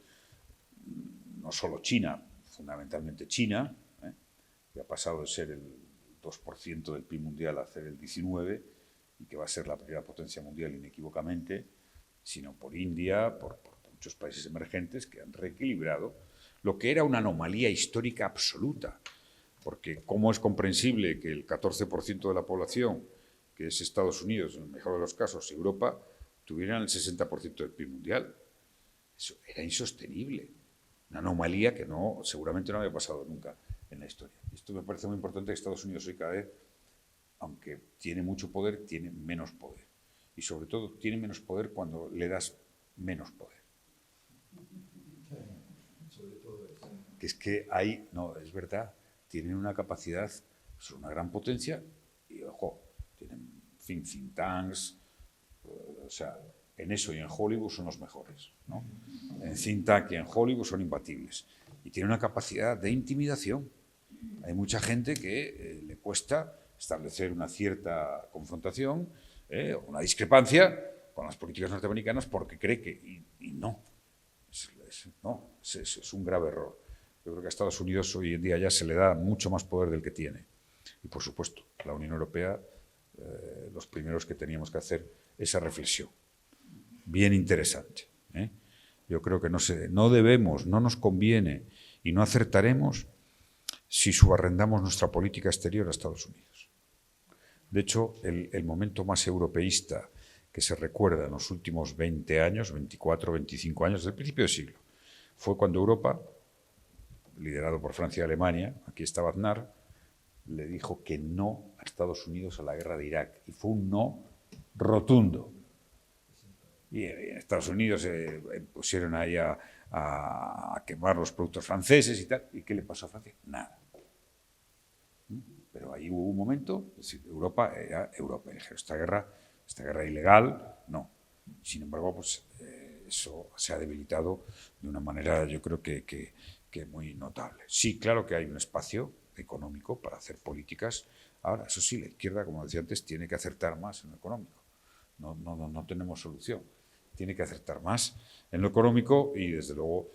no solo China, fundamentalmente China, que ha pasado de ser el 2% del PIB mundial a ser el 19%, y que va a ser la primera potencia mundial inequívocamente, sino por India, por muchos países emergentes que han reequilibrado lo que era una anomalía histórica absoluta. Porque ¿cómo es comprensible que el 14% de la población, que es Estados Unidos, en el mejor de los casos, Europa, tuvieran el 60% del PIB mundial? Eso era insostenible. Una anomalía que seguramente no había pasado nunca en la historia. Esto me parece muy importante, que Estados Unidos hoy cada vez, aunque tiene mucho poder, tiene menos poder. Y sobre todo tiene menos poder cuando le das menos poder. Que es que hay, no, es verdad, tienen una capacidad, son una gran potencia y, ojo, tienen think tanks, o sea, en eso y en Hollywood son los mejores, ¿no? En think tank y en Hollywood son imbatibles. Y tienen una capacidad de intimidación. Hay mucha gente que le cuesta establecer una cierta confrontación, una discrepancia con las políticas norteamericanas porque cree que, y no, es un grave error. Yo creo que a Estados Unidos hoy en día ya se le da mucho más poder del que tiene. Y por supuesto, la Unión Europea, los primeros que teníamos que hacer esa reflexión. Bien interesante. Yo creo que no debemos, no nos conviene y no acertaremos si subarrendamos nuestra política exterior a Estados Unidos. De hecho, el momento más europeísta que se recuerda en los últimos 20 años, 24, 25 años, desde el principio del siglo, fue cuando Europa, liderado por Francia y Alemania, aquí estaba Aznar, le dijo que no a Estados Unidos a la guerra de Irak. Y fue un no rotundo. Y en Estados Unidos se pusieron ahí a quemar los productos franceses y tal. ¿Y qué le pasó a Francia? Nada. Pero ahí hubo un momento, es decir, Europa era Europa. Dijeron, esta guerra ilegal, no. Sin embargo, pues eso se ha debilitado de una manera, yo creo que muy notable. Sí, claro que hay un espacio económico para hacer políticas. Ahora, eso sí, la izquierda, como decía antes, tiene que acertar más en lo económico. No tenemos solución. Tiene que acertar más en lo económico y, desde luego,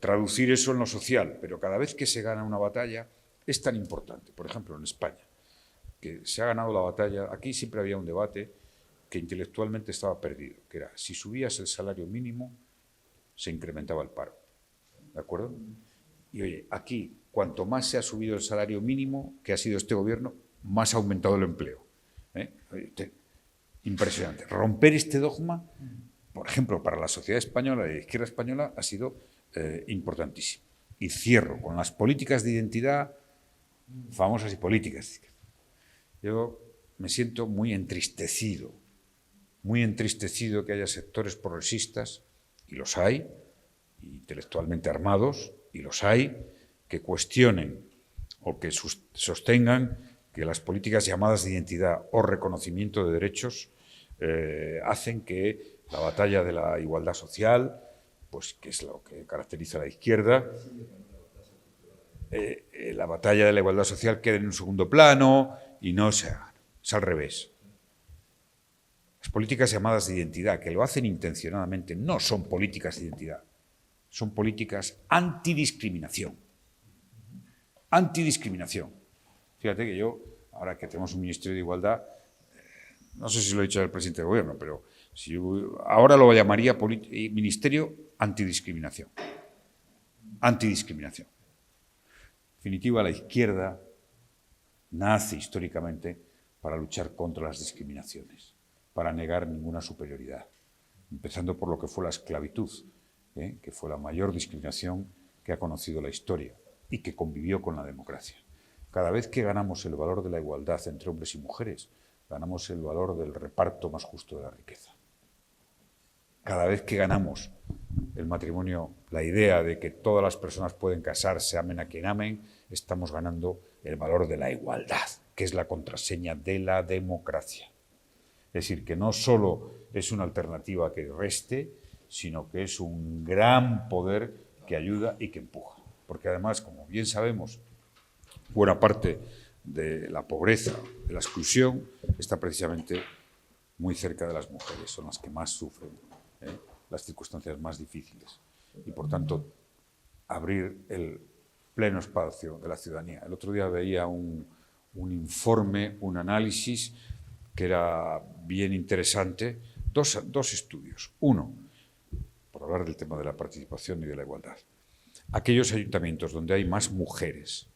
traducir eso en lo social. Pero cada vez que se gana una batalla es tan importante. Por ejemplo, en España, que se ha ganado la batalla, aquí siempre había un debate que intelectualmente estaba perdido, que era, si subías el salario mínimo, se incrementaba el paro. ¿De acuerdo? Y oye, aquí, cuanto más se ha subido el salario mínimo, que ha sido este gobierno, más ha aumentado el empleo. Impresionante. Romper este dogma, por ejemplo, para la sociedad española y la izquierda española, ha sido importantísimo. Y cierro con las políticas de identidad, famosas y políticas. Yo me siento muy entristecido que haya sectores progresistas, y los hay, intelectualmente armados, y los hay, que cuestionen o que sostengan que las políticas llamadas de identidad o reconocimiento de derechos hacen que la batalla de la igualdad social, pues que es lo que caracteriza a la izquierda, la batalla de la igualdad social quede en un segundo plano y no se haga. Es al revés. Las políticas llamadas de identidad, que lo hacen intencionadamente, no son políticas de identidad, son políticas antidiscriminación. Antidiscriminación. Fíjate que yo, ahora que tenemos un Ministerio de Igualdad, no sé si lo ha dicho el presidente del Gobierno, pero ahora lo llamaría Ministerio Antidiscriminación. Antidiscriminación. En definitiva, la izquierda nace históricamente para luchar contra las discriminaciones, para negar ninguna superioridad, empezando por lo que fue la esclavitud, que fue la mayor discriminación que ha conocido la historia y que convivió con la democracia. Cada vez que ganamos el valor de la igualdad entre hombres y mujeres, ganamos el valor del reparto más justo de la riqueza. Cada vez que ganamos el matrimonio, la idea de que todas las personas pueden casarse, amen a quien amen, estamos ganando el valor de la igualdad, que es la contraseña de la democracia. Es decir, que no solo es una alternativa que reste, sino que es un gran poder que ayuda y que empuja. Porque además, como bien sabemos, buena parte de la pobreza, de la exclusión, está precisamente muy cerca de las mujeres, son las que más sufren las circunstancias más difíciles. Y por tanto, abrir el pleno espacio de la ciudadanía. El otro día veía un informe, un análisis que era bien interesante, dos estudios. Uno, por hablar del tema de la participación y de la igualdad. Aquellos ayuntamientos donde hay más mujeres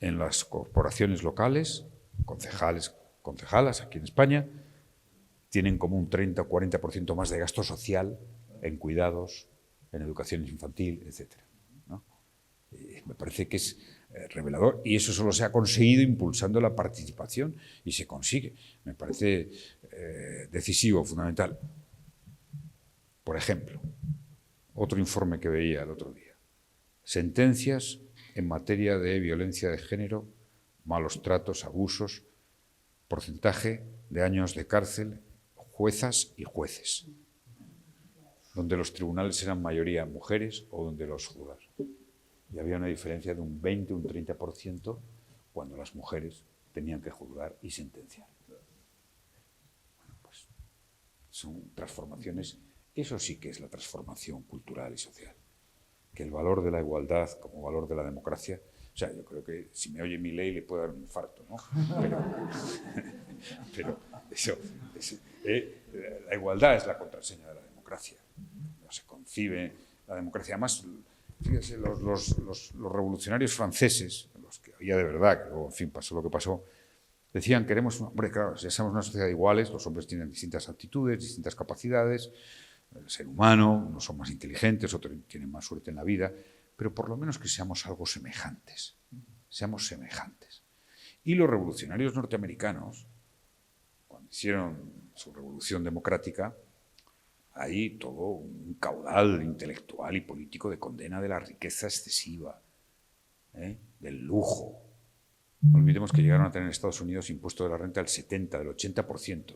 en las corporaciones locales, concejales, concejalas aquí en España, tienen como un 30 o 40% más de gasto social en cuidados, en educación infantil, etc., ¿no? Me parece que es revelador, y eso solo se ha conseguido impulsando la participación, y se consigue. Me parece decisivo, fundamental. Por ejemplo, otro informe que veía el otro día: sentencias en materia de violencia de género, malos tratos, abusos, porcentaje de años de cárcel, juezas y jueces, donde los tribunales eran mayoría mujeres o donde los juzgados. Y había una diferencia de un 20, un 30% cuando las mujeres tenían que juzgar y sentenciar. Bueno, pues son transformaciones. Eso sí que es la transformación cultural y social. Que el valor de la igualdad como valor de la democracia. O sea, yo creo que si me oye Milei le puede dar un infarto, ¿no? Pero eso la igualdad es la contraseña de la democracia. No se concibe la democracia. Además, fíjese, los revolucionarios franceses, los que había de verdad, que luego, en fin, pasó lo que pasó, decían: queremos, hombre, claro, ya somos una sociedad iguales, los hombres tienen distintas actitudes, distintas capacidades, el ser humano, unos son más inteligentes, otros tienen más suerte en la vida, pero por lo menos que seamos algo semejantes, seamos semejantes. Y los revolucionarios norteamericanos, cuando hicieron su revolución democrática, hay todo un caudal intelectual y político de condena de la riqueza excesiva, del lujo. No olvidemos que llegaron a tener en Estados Unidos impuesto de la renta del 70%, del 80%.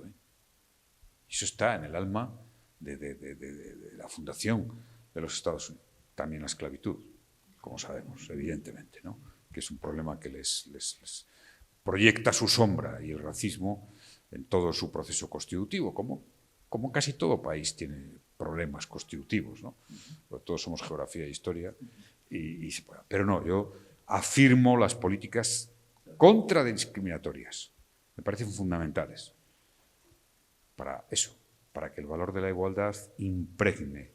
Eso está en el alma de la fundación de los Estados Unidos. También la esclavitud, como sabemos, evidentemente, ¿no? Que es un problema que les proyecta su sombra, y el racismo en todo su proceso constitutivo, como casi todo país tiene problemas constitutivos, ¿no? Porque todos somos geografía e historia, pero no, yo afirmo las políticas contradiscriminatorias. Me parecen fundamentales para eso, para que el valor de la igualdad impregne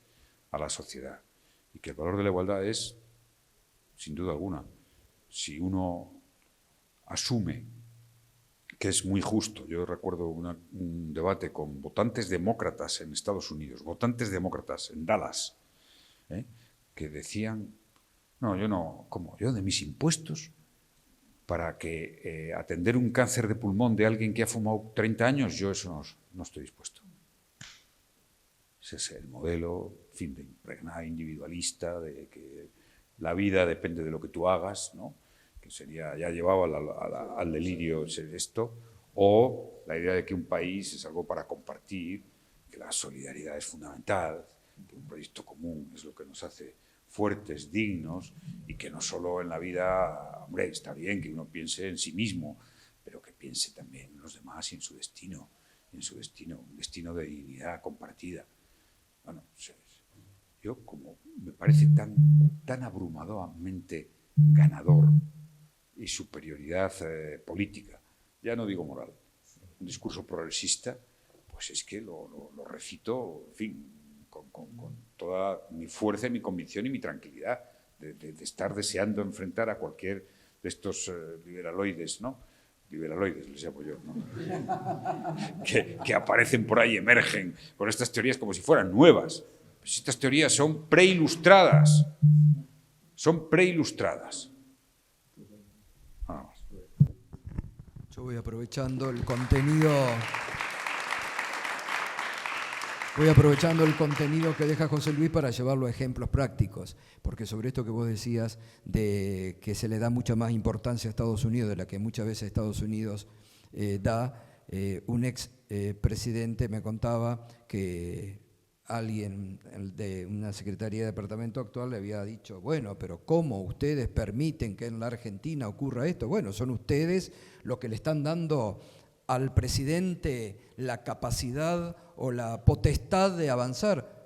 a la sociedad. Y que el valor de la igualdad es, sin duda alguna, si uno asume que es muy justo. Yo recuerdo un debate con votantes demócratas en Estados Unidos, votantes demócratas en Dallas, que decían: no, yo no, ¿cómo? Yo de mis impuestos para que atender un cáncer de pulmón de alguien que ha fumado 30 años, yo eso no estoy dispuesto. Ese es el modelo, en fin, de impregnar individualista, de que la vida depende de lo que tú hagas, ¿no? Que sería, ya llevaba al delirio esto, o la idea de que un país es algo para compartir, que la solidaridad es fundamental, que un proyecto común es lo que nos hace fuertes, dignos, y que no solo en la vida, hombre, está bien que uno piense en sí mismo, pero que piense también en los demás y en su destino, un destino de dignidad compartida. Bueno, yo, como me parece tan abrumadoramente ganador y superioridad política, ya no digo moral, un discurso progresista, pues es que lo recito, en fin, con toda mi fuerza y mi convicción y mi tranquilidad de estar deseando enfrentar a cualquier de estos liberaloides, ¿no? Liberaloides les llamo yo, ¿no? que aparecen por ahí, emergen con estas teorías como si fueran nuevas. Pues estas teorías son preilustradas. Son preilustradas. Nada más. Yo voy aprovechando el contenido que deja José Luis para llevarlo a ejemplos prácticos, porque sobre esto que vos decías de que se le da mucha más importancia a Estados Unidos de la que muchas veces Estados Unidos da, un ex presidente me contaba que alguien de una secretaría de departamento actual le había dicho: bueno, pero ¿cómo ustedes permiten que en la Argentina ocurra esto? Bueno, son ustedes los que le están dando al presidente la capacidad o la potestad de avanzar.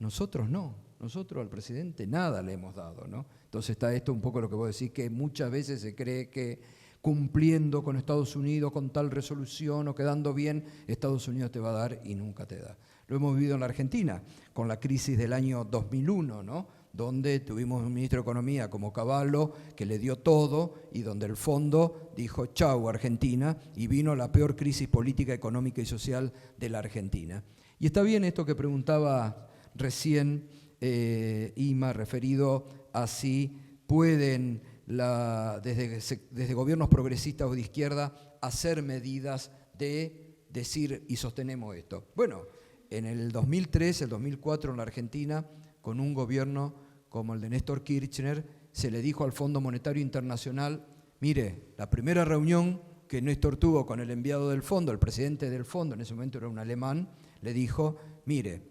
Nosotros no, nosotros al presidente nada le hemos dado, ¿no? Entonces está esto un poco lo que vos decís, que muchas veces se cree que cumpliendo con Estados Unidos, con tal resolución o quedando bien, Estados Unidos te va a dar y nunca te da. Lo hemos vivido en la Argentina, con la crisis del año 2001, ¿no? Donde tuvimos un ministro de Economía como Cavallo, que le dio todo, y donde el fondo dijo chau Argentina, y vino la peor crisis política, económica y social de la Argentina. Y está bien esto que preguntaba recién Ima, referido a si pueden desde gobiernos progresistas o de izquierda hacer medidas de decir y sostenemos esto. Bueno, en el 2003, el 2004 en la Argentina, con un gobierno como el de Néstor Kirchner, se le dijo al Fondo Monetario Internacional, mire, la primera reunión que Néstor tuvo con el enviado del fondo, el presidente del fondo, en ese momento era un alemán, le dijo, mire,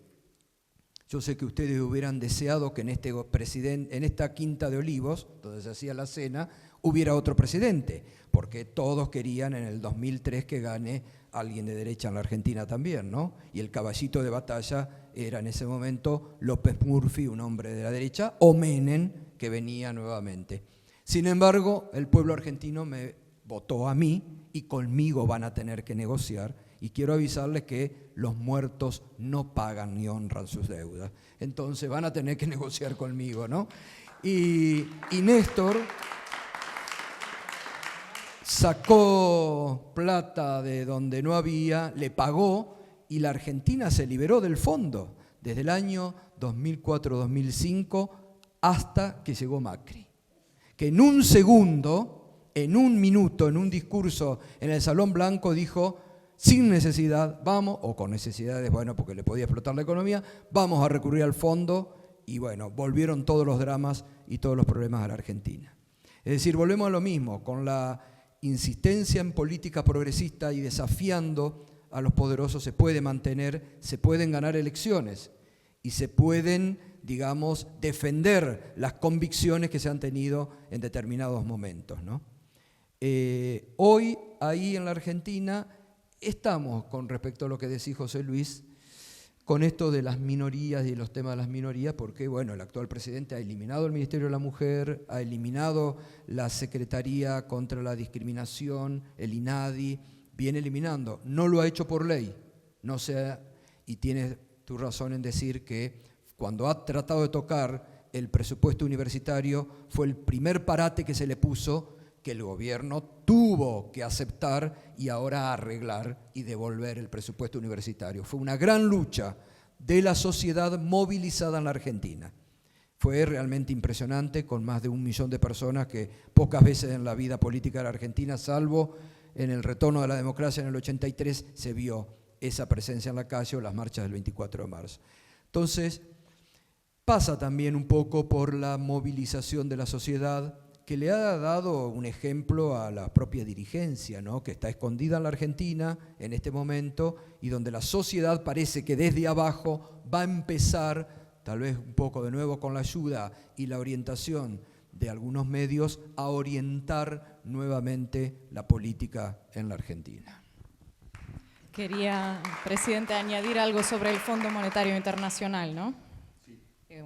yo sé que ustedes hubieran deseado que en esta Quinta de Olivos, donde se hacía la cena, hubiera otro presidente, porque todos querían en el 2003 que gane alguien de derecha en la Argentina también, ¿no? Y el caballito de batalla era en ese momento López Murphy, un hombre de la derecha, o Menem, que venía nuevamente. Sin embargo, el pueblo argentino me votó a mí y conmigo van a tener que negociar, y quiero avisarles que los muertos no pagan ni honran sus deudas. Entonces van a tener que negociar conmigo, ¿no? Y Néstor sacó plata de donde no había, le pagó, y la Argentina se liberó del fondo desde el año 2004-2005 hasta que llegó Macri, que en un segundo, en un minuto, en un discurso en el Salón Blanco dijo, sin necesidad, vamos, o con necesidades, bueno, porque le podía explotar la economía, vamos a recurrir al fondo, y bueno, volvieron todos los dramas y todos los problemas a la Argentina. Es decir, volvemos a lo mismo, con la insistencia en política progresista y desafiando a los poderosos se puede mantener, se pueden ganar elecciones y se pueden, digamos, defender las convicciones que se han tenido en determinados momentos, ¿no? Hoy, ahí en la Argentina, estamos, con respecto a lo que decía José Luis, con esto de las minorías y los temas de las minorías, porque bueno, el actual presidente ha eliminado el Ministerio de la Mujer, ha eliminado la Secretaría contra la Discriminación, el INADI, viene eliminando. No lo ha hecho por ley, no sea, y tienes tu razón en decir que cuando ha tratado de tocar el presupuesto universitario fue el primer parate que se le puso, que el gobierno tuvo que aceptar y ahora arreglar y devolver el presupuesto universitario. Fue una gran lucha de la sociedad movilizada en la Argentina. Fue realmente impresionante, con más de 1 millón de personas que pocas veces en la vida política de la Argentina, salvo en el retorno de la democracia en el 83, se vio esa presencia en la calle o las marchas del 24 de marzo. Entonces, pasa también un poco por la movilización de la sociedad, que le ha dado un ejemplo a la propia dirigencia, ¿no? Que está escondida en la Argentina en este momento y donde la sociedad parece que desde abajo va a empezar, tal vez un poco de nuevo con la ayuda y la orientación de algunos medios, a orientar nuevamente la política en la Argentina. Quería, presidente, añadir algo sobre el Fondo Monetario Internacional, ¿no?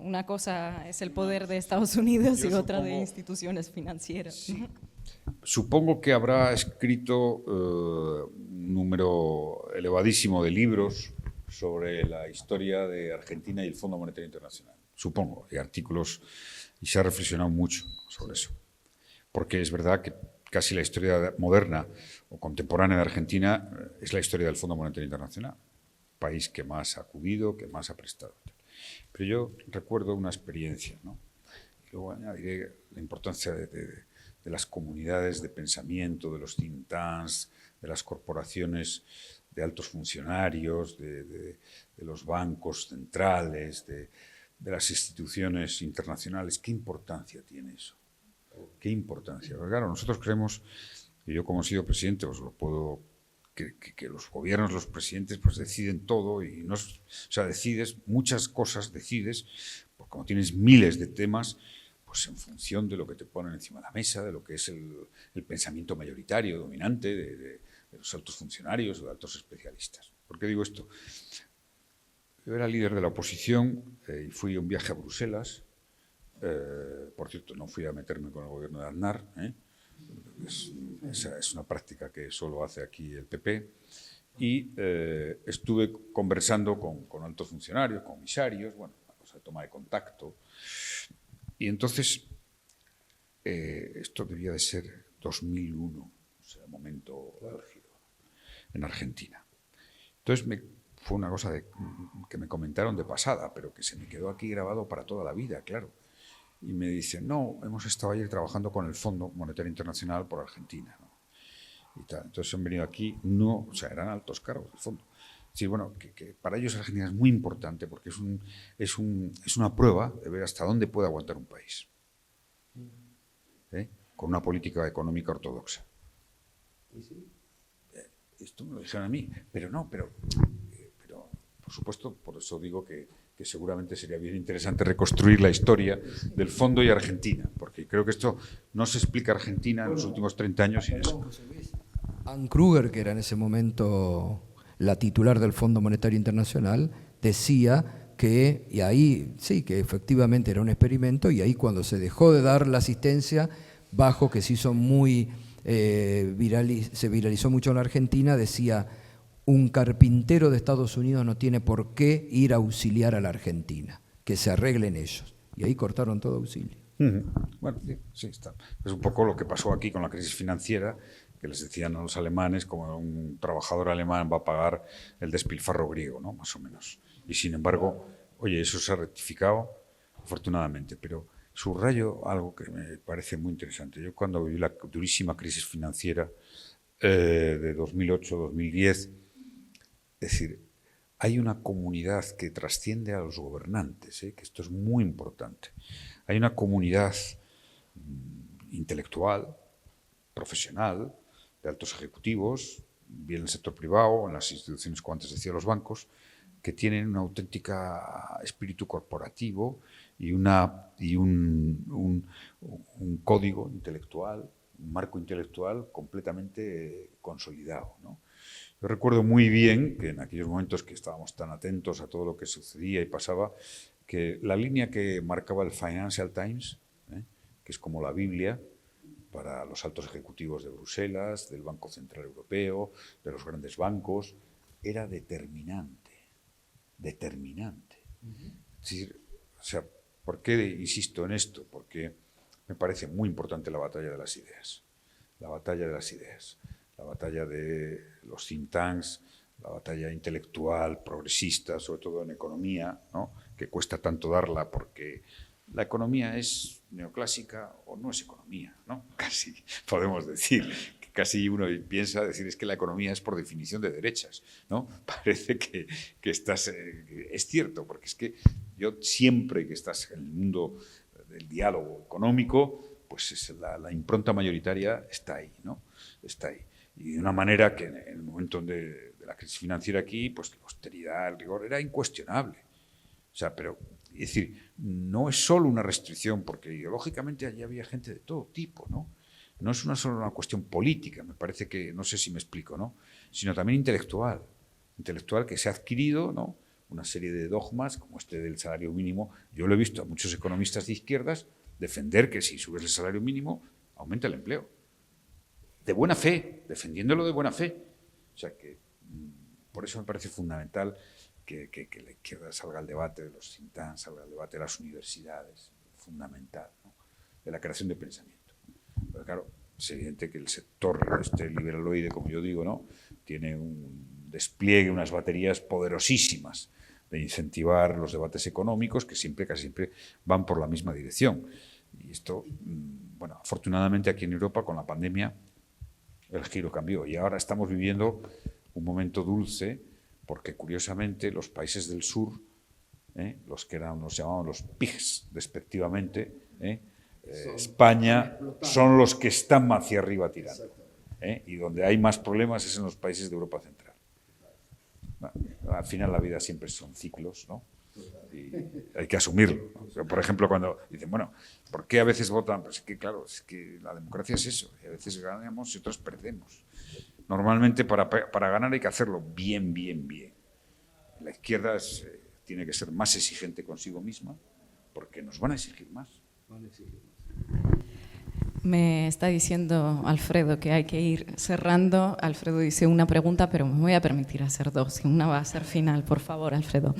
Una cosa es el poder de Estados Unidos y otra de instituciones financieras. Sí. Supongo que habrá escrito un número elevadísimo de libros sobre la historia de Argentina y el Fondo Monetario Internacional. Supongo, hay artículos y se ha reflexionado mucho sobre eso. Porque es verdad que casi la historia moderna o contemporánea de Argentina es la historia del Fondo Monetario Internacional. País que más ha acudido, que más ha prestado. Pero yo recuerdo una experiencia, ¿no? Y luego añadiré la importancia de las comunidades de pensamiento, de los think tanks, de las corporaciones de altos funcionarios, de los bancos centrales, de las instituciones internacionales. ¿Qué importancia tiene eso? ¿Qué importancia? Porque claro, nosotros creemos, y yo como he sido presidente os lo puedo, que los gobiernos, los presidentes, pues deciden todo y no, o sea, decides muchas cosas, decides, pues como tienes miles de temas, pues en función de lo que te ponen encima de la mesa, de lo que es el pensamiento mayoritario, dominante, de los altos funcionarios o de altos especialistas. ¿Por qué digo esto? Yo era líder de la oposición y fui a un viaje a Bruselas. Por cierto, no fui a meterme con el gobierno de Aznar, es una práctica que solo hace aquí el PP, y estuve conversando con altos funcionarios, comisarios, bueno, una cosa de toma de contacto, y entonces esto debía de ser 2001, o sea, momento álgido en Argentina. Entonces me fue una cosa que me comentaron de pasada, pero que se me quedó aquí grabado para toda la vida, claro. Y me dicen, no, hemos estado ayer trabajando con el Fondo Monetario Internacional por Argentina, ¿no? Y tal. Entonces han venido aquí, no, o sea, eran altos cargos del fondo. Sí, bueno, que para ellos Argentina es muy importante porque es una prueba de ver hasta dónde puede aguantar un país, con una política económica ortodoxa. Esto me lo dijeron a mí, pero no, pero por supuesto, por eso digo que seguramente sería bien interesante reconstruir la historia del fondo y Argentina, porque creo que esto no se explica Argentina en los últimos 30 años sin eso. Anne Kruger, que era en ese momento la titular del Fondo Monetario Internacional, decía que, y ahí sí, que efectivamente era un experimento, y ahí cuando se dejó de dar la asistencia, bajo que se hizo muy, se viralizó mucho en la Argentina, decía, un carpintero de Estados Unidos no tiene por qué ir a auxiliar a la Argentina, que se arreglen ellos. Y ahí cortaron todo auxilio. Bueno, sí, está. Es un poco lo que pasó aquí con la crisis financiera, que les decían a los alemanes como un trabajador alemán va a pagar el despilfarro griego, ¿no? Más o menos. Y sin embargo, oye, eso se ha rectificado afortunadamente, pero subrayo algo que me parece muy interesante. Yo cuando viví la durísima crisis financiera de 2008-2010, es decir, hay una comunidad que trasciende a los gobernantes, que esto es muy importante. Hay una comunidad intelectual, profesional, de altos ejecutivos, bien en el sector privado, en las instituciones, como antes decía, los bancos, que tienen un auténtico espíritu corporativo y un código intelectual, un marco intelectual completamente consolidado, ¿no? Yo recuerdo muy bien que en aquellos momentos que estábamos tan atentos a todo lo que sucedía y pasaba, que la línea que marcaba el Financial Times, que es como la Biblia para los altos ejecutivos de Bruselas, del Banco Central Europeo, de los grandes bancos, era determinante. Determinante. Es decir, o sea, ¿por qué insisto en esto? Porque me parece muy importante la batalla de las ideas. La batalla de las ideas. La batalla de los think tanks, la batalla intelectual, progresista, sobre todo en economía, ¿no? Que cuesta tanto darla porque la economía es neoclásica o no es economía, ¿no? Casi podemos decir, que casi uno piensa decir es que la economía es por definición de derechas, ¿no? Parece que estás, es cierto, porque es que yo siempre que estás en el mundo del diálogo económico, pues la impronta mayoritaria está ahí, ¿no? Está ahí. Y de una manera que en el momento de la crisis financiera aquí, pues la austeridad, el rigor era incuestionable. O sea, pero, es decir, no es solo una restricción, porque ideológicamente allí había gente de todo tipo, ¿no? No es solo una cuestión política, me parece que, no sé si me explico, ¿no? Sino también intelectual que se ha adquirido, ¿no? Una serie de dogmas, como este del salario mínimo. Yo lo he visto a muchos economistas de izquierdas defender que si subes el salario mínimo, aumenta el empleo. De buena fe, defendiéndolo de buena fe. O sea que, por eso me parece fundamental que la izquierda salga al debate de los think tanks, salga al debate de las universidades, fundamental, ¿no? De la creación de pensamiento. Pero claro, es evidente que el sector liberaloide, como yo digo, ¿no? Tiene un despliegue, unas baterías poderosísimas de incentivar los debates económicos que casi siempre van por la misma dirección. Y esto, bueno, afortunadamente aquí en Europa con la pandemia el giro cambió y ahora estamos viviendo un momento dulce porque curiosamente los países del sur, los que nos llamaban los PIGS despectivamente, España, son los que están hacia arriba tirando. Y donde hay más problemas es en los países de Europa Central. Bueno, al final la vida siempre son ciclos, ¿no? Y hay que asumirlo, ¿no? O sea, por ejemplo, cuando dicen, bueno, ¿por qué a veces votan? Pues es que, claro, es que la democracia es eso, y a veces ganamos y otros perdemos. Normalmente para ganar hay que hacerlo bien, bien, bien. La izquierda tiene que ser más exigente consigo misma, porque nos van a exigir más. Me está diciendo Alfredo que hay que ir cerrando. Alfredo dice una pregunta, pero me voy a permitir hacer dos. Una va a ser final, por favor, Alfredo.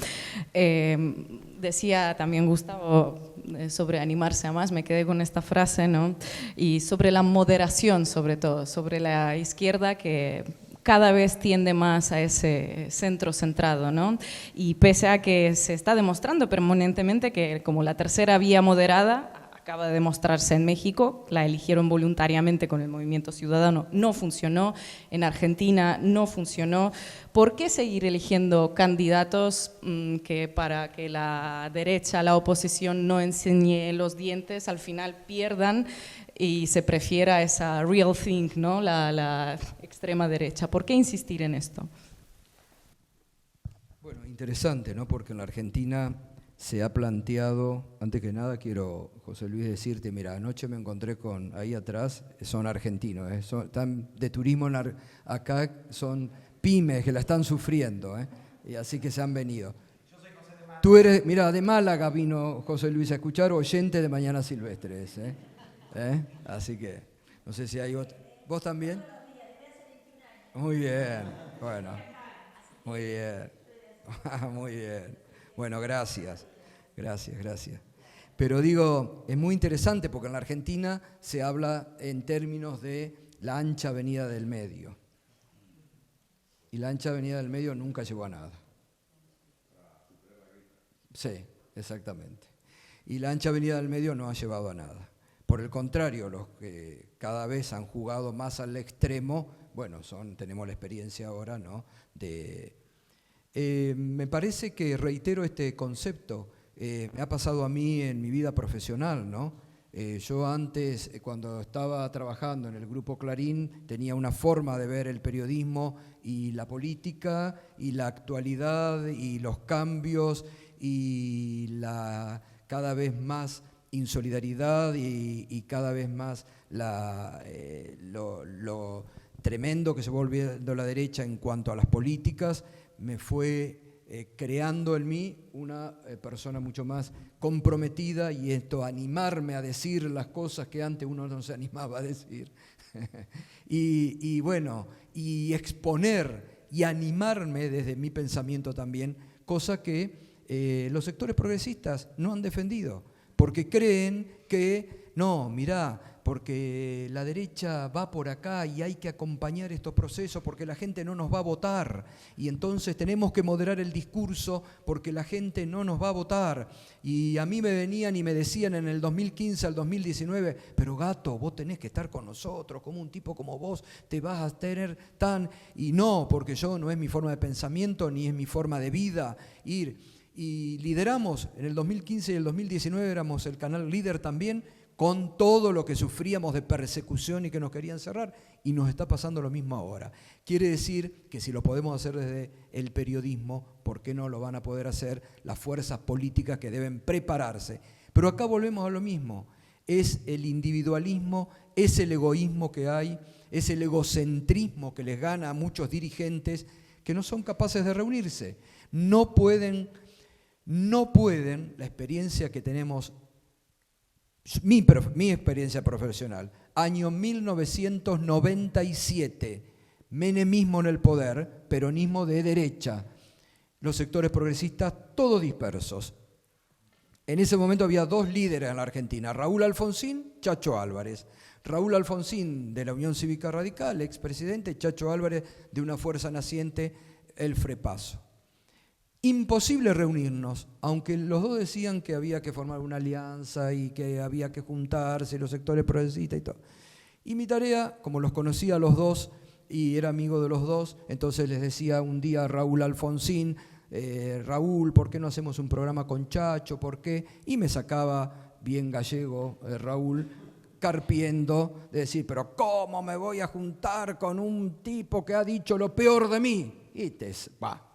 Decía también Gustavo sobre animarse a más, me quedé con esta frase, ¿no? Y sobre la moderación, sobre todo, sobre la izquierda que cada vez tiende más a ese centro centrado, ¿no? Y pese a que se está demostrando permanentemente que como la tercera vía moderada, acaba de demostrarse en México, la eligieron voluntariamente con el Movimiento Ciudadano, no funcionó, en Argentina no funcionó. ¿Por qué seguir eligiendo candidatos que para que la derecha, la oposición no enseñe los dientes, al final pierdan y se prefiera esa real thing, ¿no? La extrema derecha? ¿Por qué insistir en esto? Bueno, interesante, ¿no? Porque en la Argentina se ha planteado, antes que nada quiero, José Luis, decirte, mira, anoche me encontré con, ahí atrás, son argentinos, están de turismo acá, son pymes que la están sufriendo, y así que se han venido. Yo soy José de Málaga. Tú eres, mira, de Málaga vino José Luis a escuchar, oyente de Mañanas Silvestres, así que, no sé si hay otro. ¿Vos también? Muy bien, bueno, muy bien, muy bien. Bueno, gracias. Pero digo, es muy interesante porque en la Argentina se habla en términos de la ancha avenida del medio. Y la ancha avenida del medio nunca llegó a nada. Sí, exactamente. Y la ancha avenida del medio no ha llevado a nada. Por el contrario, los que cada vez han jugado más al extremo, bueno, tenemos la experiencia ahora, ¿no? Me parece que reitero este concepto, me ha pasado a mí en mi vida profesional, ¿no? Yo antes, cuando estaba trabajando en el Grupo Clarín, tenía una forma de ver el periodismo y la política y la actualidad y los cambios y la cada vez más insolidaridad y cada vez más lo tremendo que se volviendo la derecha en cuanto a las políticas, me fue creando en mí una persona mucho más comprometida y animarme a decir las cosas que antes uno no se animaba a decir. y exponer y animarme desde mi pensamiento también, cosa que los sectores progresistas no han defendido, porque creen que, no, mirá, porque la derecha va por acá y hay que acompañar estos procesos porque la gente no nos va a votar y entonces tenemos que moderar el discurso porque la gente no nos va a votar. Y a mí me venían y me decían en el 2015 al 2019, pero gato, vos tenés que estar con nosotros, como un tipo como vos te vas a tener tan... Y no, porque yo no es mi forma de pensamiento ni es mi forma de vida ir. Y lideramos, en el 2015 y el 2019 éramos el canal líder también, con todo lo que sufríamos de persecución y que nos querían cerrar, y nos está pasando lo mismo ahora. Quiere decir que si lo podemos hacer desde el periodismo, ¿por qué no lo van a poder hacer las fuerzas políticas que deben prepararse? Pero acá volvemos a lo mismo, es el individualismo, es el egoísmo que hay, es el egocentrismo que les gana a muchos dirigentes que no son capaces de reunirse. No pueden, la experiencia que tenemos, mi experiencia profesional, año 1997, menemismo en el poder, peronismo de derecha, los sectores progresistas todos dispersos. En ese momento había dos líderes en la Argentina, Raúl Alfonsín, Chacho Álvarez. Raúl Alfonsín de la Unión Cívica Radical, expresidente, Chacho Álvarez de una fuerza naciente, el Frepaso. Imposible reunirnos, aunque los dos decían que había que formar una alianza y que había que juntarse, los sectores progresistas y todo. Y mi tarea, como los conocía a los dos y era amigo de los dos, entonces les decía un día a Raúl Alfonsín, Raúl, ¿por qué no hacemos un programa con Chacho? ¿Por qué? Y me sacaba bien gallego Raúl, carpiendo, de decir, pero ¿cómo me voy a juntar con un tipo que ha dicho lo peor de mí? Y va.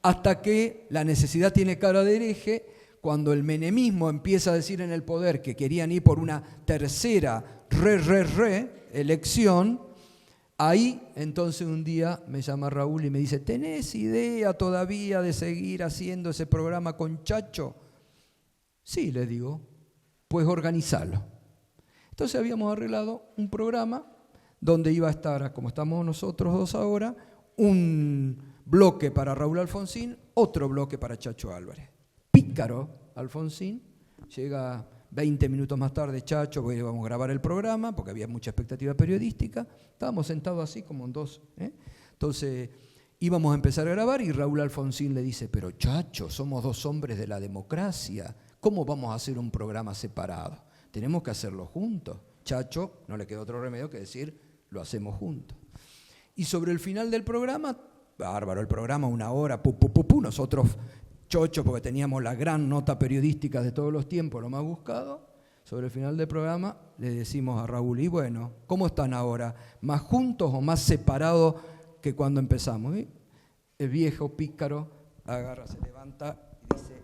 Hasta que la necesidad tiene cara de hereje, cuando el menemismo empieza a decir en el poder que querían ir por una tercera elección, ahí entonces un día me llama Raúl y me dice, ¿tenés idea todavía de seguir haciendo ese programa con Chacho? Sí, le digo, pues organizalo. Entonces habíamos arreglado un programa donde iba a estar, como estamos nosotros dos ahora, un bloque para Raúl Alfonsín, otro bloque para Chacho Álvarez. Pícaro Alfonsín, llega 20 minutos más tarde Chacho, porque íbamos a grabar el programa, porque había mucha expectativa periodística, estábamos sentados así como en dos Entonces íbamos a empezar a grabar y Raúl Alfonsín le dice, pero Chacho, somos dos hombres de la democracia, ¿cómo vamos a hacer un programa separado? Tenemos que hacerlo juntos. Chacho, no le quedó otro remedio que decir, lo hacemos juntos. Y sobre el final del programa, bárbaro, el programa 1 hora, nosotros chochos, porque teníamos la gran nota periodística de todos los tiempos, lo más buscado, sobre el final del programa le decimos a Raúl, y bueno, ¿cómo están ahora? ¿Más juntos o más separados que cuando empezamos? ¿Y? El viejo pícaro agarra, se levanta y dice,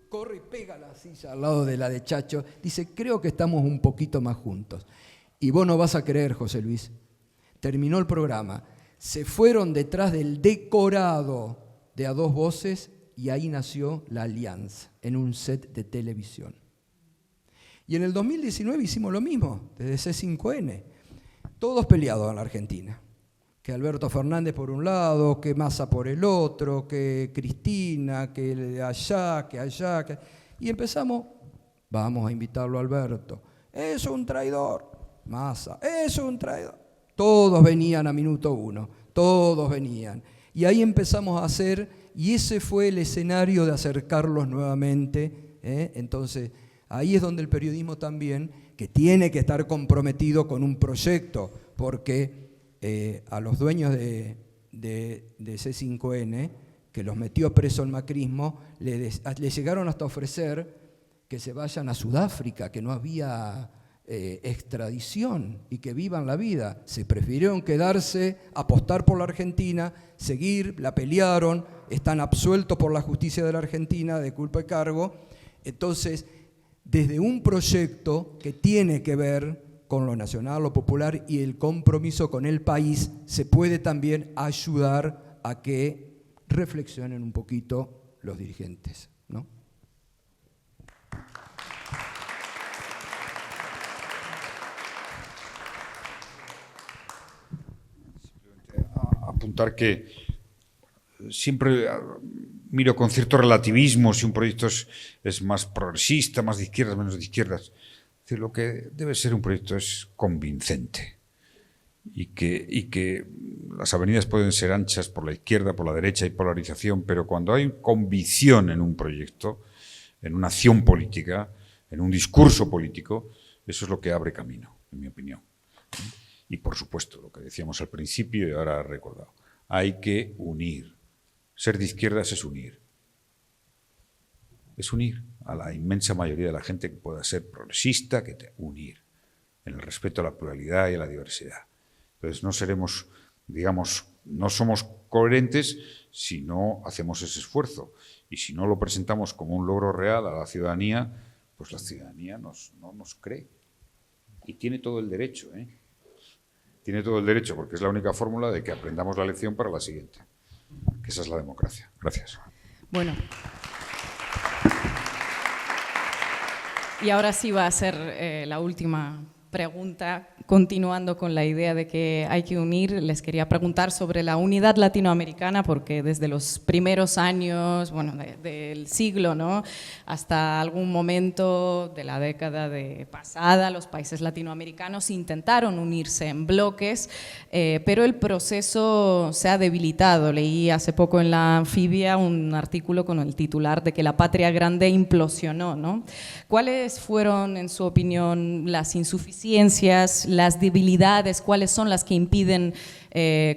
corre y pega la silla al lado de la de Chacho, dice, creo que estamos un poquito más juntos. Y vos no vas a creer, José Luis, terminó el programa, se fueron detrás del decorado de A Dos Voces y ahí nació la alianza en un set de televisión. Y en el 2019 hicimos lo mismo, desde C5N, todos peleados en la Argentina. Que Alberto Fernández por un lado, que Massa por el otro, que Cristina, que allá, que allá. Y empezamos, vamos a invitarlo a Alberto. Es un traidor, Massa, es un traidor. Todos venían a minuto 1, todos venían. Y ahí empezamos a hacer, y ese fue el escenario de acercarlos nuevamente. Entonces, ahí es donde el periodismo también, que tiene que estar comprometido con un proyecto, porque a los dueños de C5N, que los metió preso el macrismo, le llegaron hasta ofrecer que se vayan a Sudáfrica, que no había extradición y que vivan la vida. Se prefirieron quedarse, apostar por la Argentina, seguir, la pelearon, están absueltos por la justicia de la Argentina de culpa y cargo. Entonces, desde un proyecto que tiene que ver con lo nacional, lo popular y el compromiso con el país, se puede también ayudar a que reflexionen un poquito los dirigentes, ¿no? Apuntar que siempre miro con cierto relativismo si un proyecto es más progresista, más de izquierdas, menos de izquierdas. Es decir, lo que debe ser un proyecto es convincente y que las avenidas pueden ser anchas por la izquierda, por la derecha, hay polarización, pero cuando hay convicción en un proyecto, en una acción política, en un discurso político, eso es lo que abre camino, en mi opinión. Y, por supuesto, lo que decíamos al principio y ahora he recordado, hay que unir. Ser de izquierdas es unir. Es unir a la inmensa mayoría de la gente que pueda ser progresista, unir en el respeto a la pluralidad y a la diversidad. Entonces no seremos, digamos, no somos coherentes si no hacemos ese esfuerzo. Y si no lo presentamos como un logro real a la ciudadanía, pues la ciudadanía no nos cree. Y tiene todo el derecho, ¿eh? Tiene todo el derecho, porque es la única fórmula de que aprendamos la lección para la siguiente, que esa es la democracia. Gracias. Bueno. Y ahora sí va a ser la última pregunta, continuando con la idea de que hay que unir. Les quería preguntar sobre la unidad latinoamericana, porque desde los primeros años, bueno, del siglo, ¿no?, hasta algún momento de la década pasada, los países latinoamericanos intentaron unirse en bloques, pero el proceso se ha debilitado. Leí hace poco en la Anfibia un artículo con el titular de que la patria grande implosionó, ¿no? ¿Cuáles fueron, en su opinión, las insuficiencias, las debilidades? ¿Cuáles son las que impiden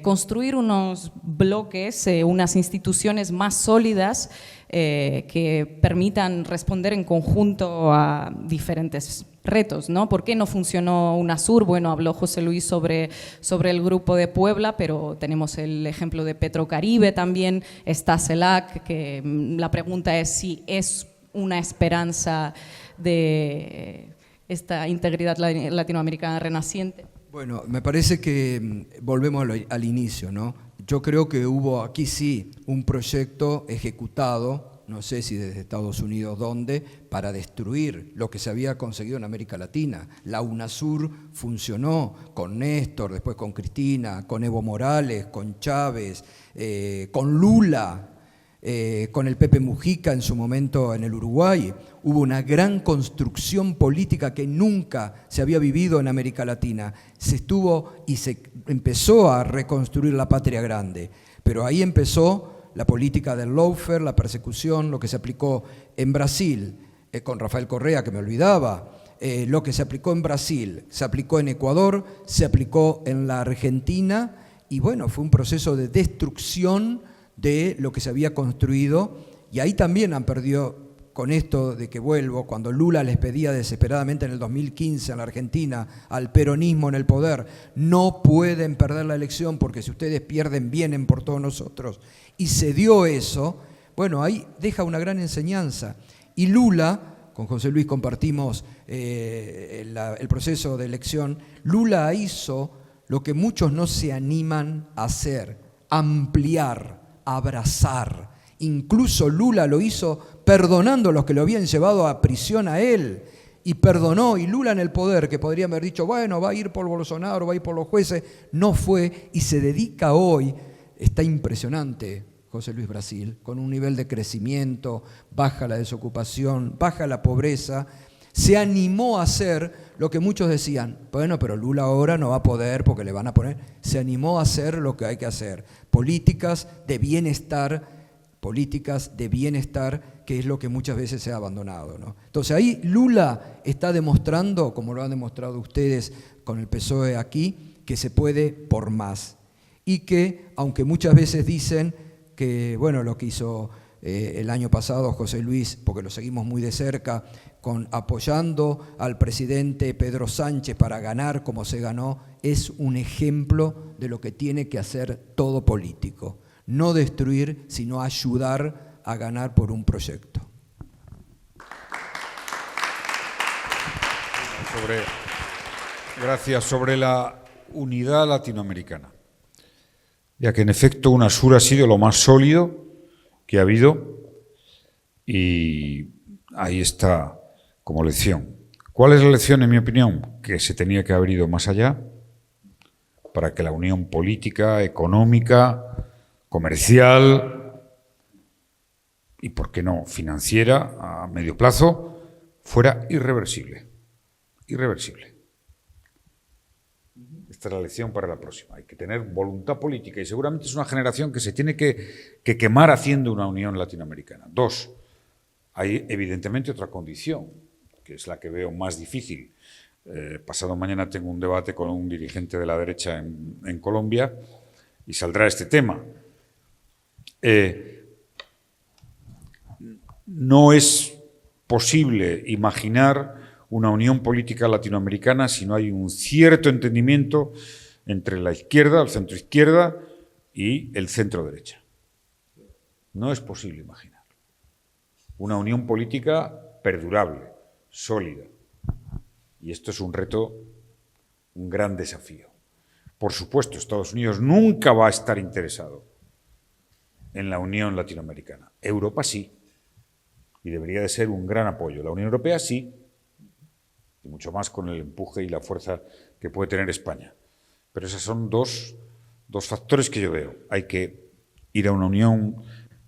construir unos bloques, unas instituciones más sólidas que permitan responder en conjunto a diferentes retos, ¿no? ¿Por qué no funcionó UNASUR? Bueno, habló José Luis sobre el Grupo de Puebla, pero tenemos el ejemplo de Petrocaribe también, está CELAC, que la pregunta es si es una esperanza de esta integridad latinoamericana renaciente. Bueno, me parece que volvemos al inicio, ¿no? Yo creo que hubo aquí sí un proyecto ejecutado, no sé si desde Estados Unidos dónde, para destruir lo que se había conseguido en América Latina. La UNASUR funcionó con Néstor, después con Cristina, con Evo Morales, con Chávez, con Lula. con el Pepe Mujica en su momento en el Uruguay. Hubo una gran construcción política que nunca se había vivido en América Latina. Se empezó a reconstruir la patria grande, pero ahí empezó la política del lawfare, la persecución, lo que se aplicó en Brasil, con Rafael Correa, que me olvidaba, lo que se aplicó en Brasil, se aplicó en Ecuador, se aplicó en la Argentina, y bueno, fue un proceso de destrucción de lo que se había construido, y ahí también han perdido, con esto de que vuelvo, cuando Lula les pedía desesperadamente en el 2015 en la Argentina al peronismo en el poder, no pueden perder la elección porque si ustedes pierden vienen por todos nosotros, y se dio eso, bueno, ahí deja una gran enseñanza. Y Lula, con José Luis compartimos el proceso de elección, Lula hizo lo que muchos no se animan a hacer, ampliar, abrazar. Incluso Lula lo hizo perdonando a los que lo habían llevado a prisión a él, y perdonó, y Lula en el poder, que podría haber dicho, bueno, va a ir por Bolsonaro, va a ir por los jueces, no fue, y se dedica hoy, está impresionante José Luis Brasil, con un nivel de crecimiento, baja la desocupación, baja la pobreza, se animó a hacer lo que muchos decían, bueno, pero Lula ahora no va a poder porque le van a poner, se animó a hacer lo que hay que hacer, políticas de bienestar, que es lo que muchas veces se ha abandonado, ¿no? Entonces ahí Lula está demostrando, como lo han demostrado ustedes con el PSOE aquí, que se puede por más. Y que, aunque muchas veces dicen que, bueno, lo que hizo el año pasado José Luis, porque lo seguimos muy de cerca, apoyando al presidente Pedro Sánchez para ganar como se ganó, es un ejemplo de lo que tiene que hacer todo político. No destruir, sino ayudar a ganar por un proyecto. Gracias. Sobre la unidad latinoamericana. Ya que en efecto UNASUR ha sido lo más sólido que ha habido, y ahí está como lección. ¿Cuál es la lección, en mi opinión? Que se tenía que haber ido más allá para que la unión política, económica, comercial y, por qué no, financiera a medio plazo fuera irreversible. Irreversible. Esta es la lección para la próxima. Hay que tener voluntad política, y seguramente es una generación que se tiene que quemar haciendo una unión latinoamericana. Dos, hay evidentemente otra condición, que es la que veo más difícil. Pasado mañana tengo un debate con un dirigente de la derecha en Colombia y saldrá este tema. No es posible imaginar una unión política latinoamericana si no hay un cierto entendimiento entre la izquierda, el centroizquierda y el centro-derecha. No es posible imaginar una unión política perdurable, sólida. Y esto es un reto, un gran desafío. Por supuesto, Estados Unidos nunca va a estar interesado en la unión latinoamericana. Europa sí, y debería de ser un gran apoyo. La Unión Europea sí, y mucho más con el empuje y la fuerza que puede tener España. Pero esos son dos factores que yo veo. Hay que ir a una unión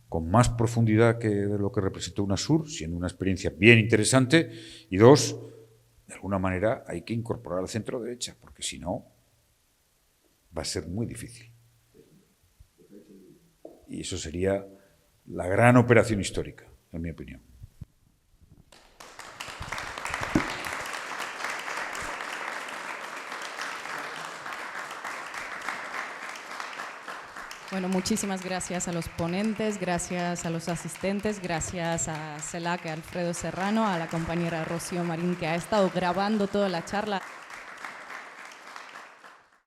con más profundidad que lo que representó UNASUR, siendo una experiencia bien interesante, y dos, de alguna manera hay que incorporar al centro derecha, porque si no, va a ser muy difícil. Y eso sería la gran operación histórica, en mi opinión. Bueno, muchísimas gracias a los ponentes, gracias a los asistentes, gracias a CELAC, a Alfredo Serrano, a la compañera Rocío Marín, que ha estado grabando toda la charla.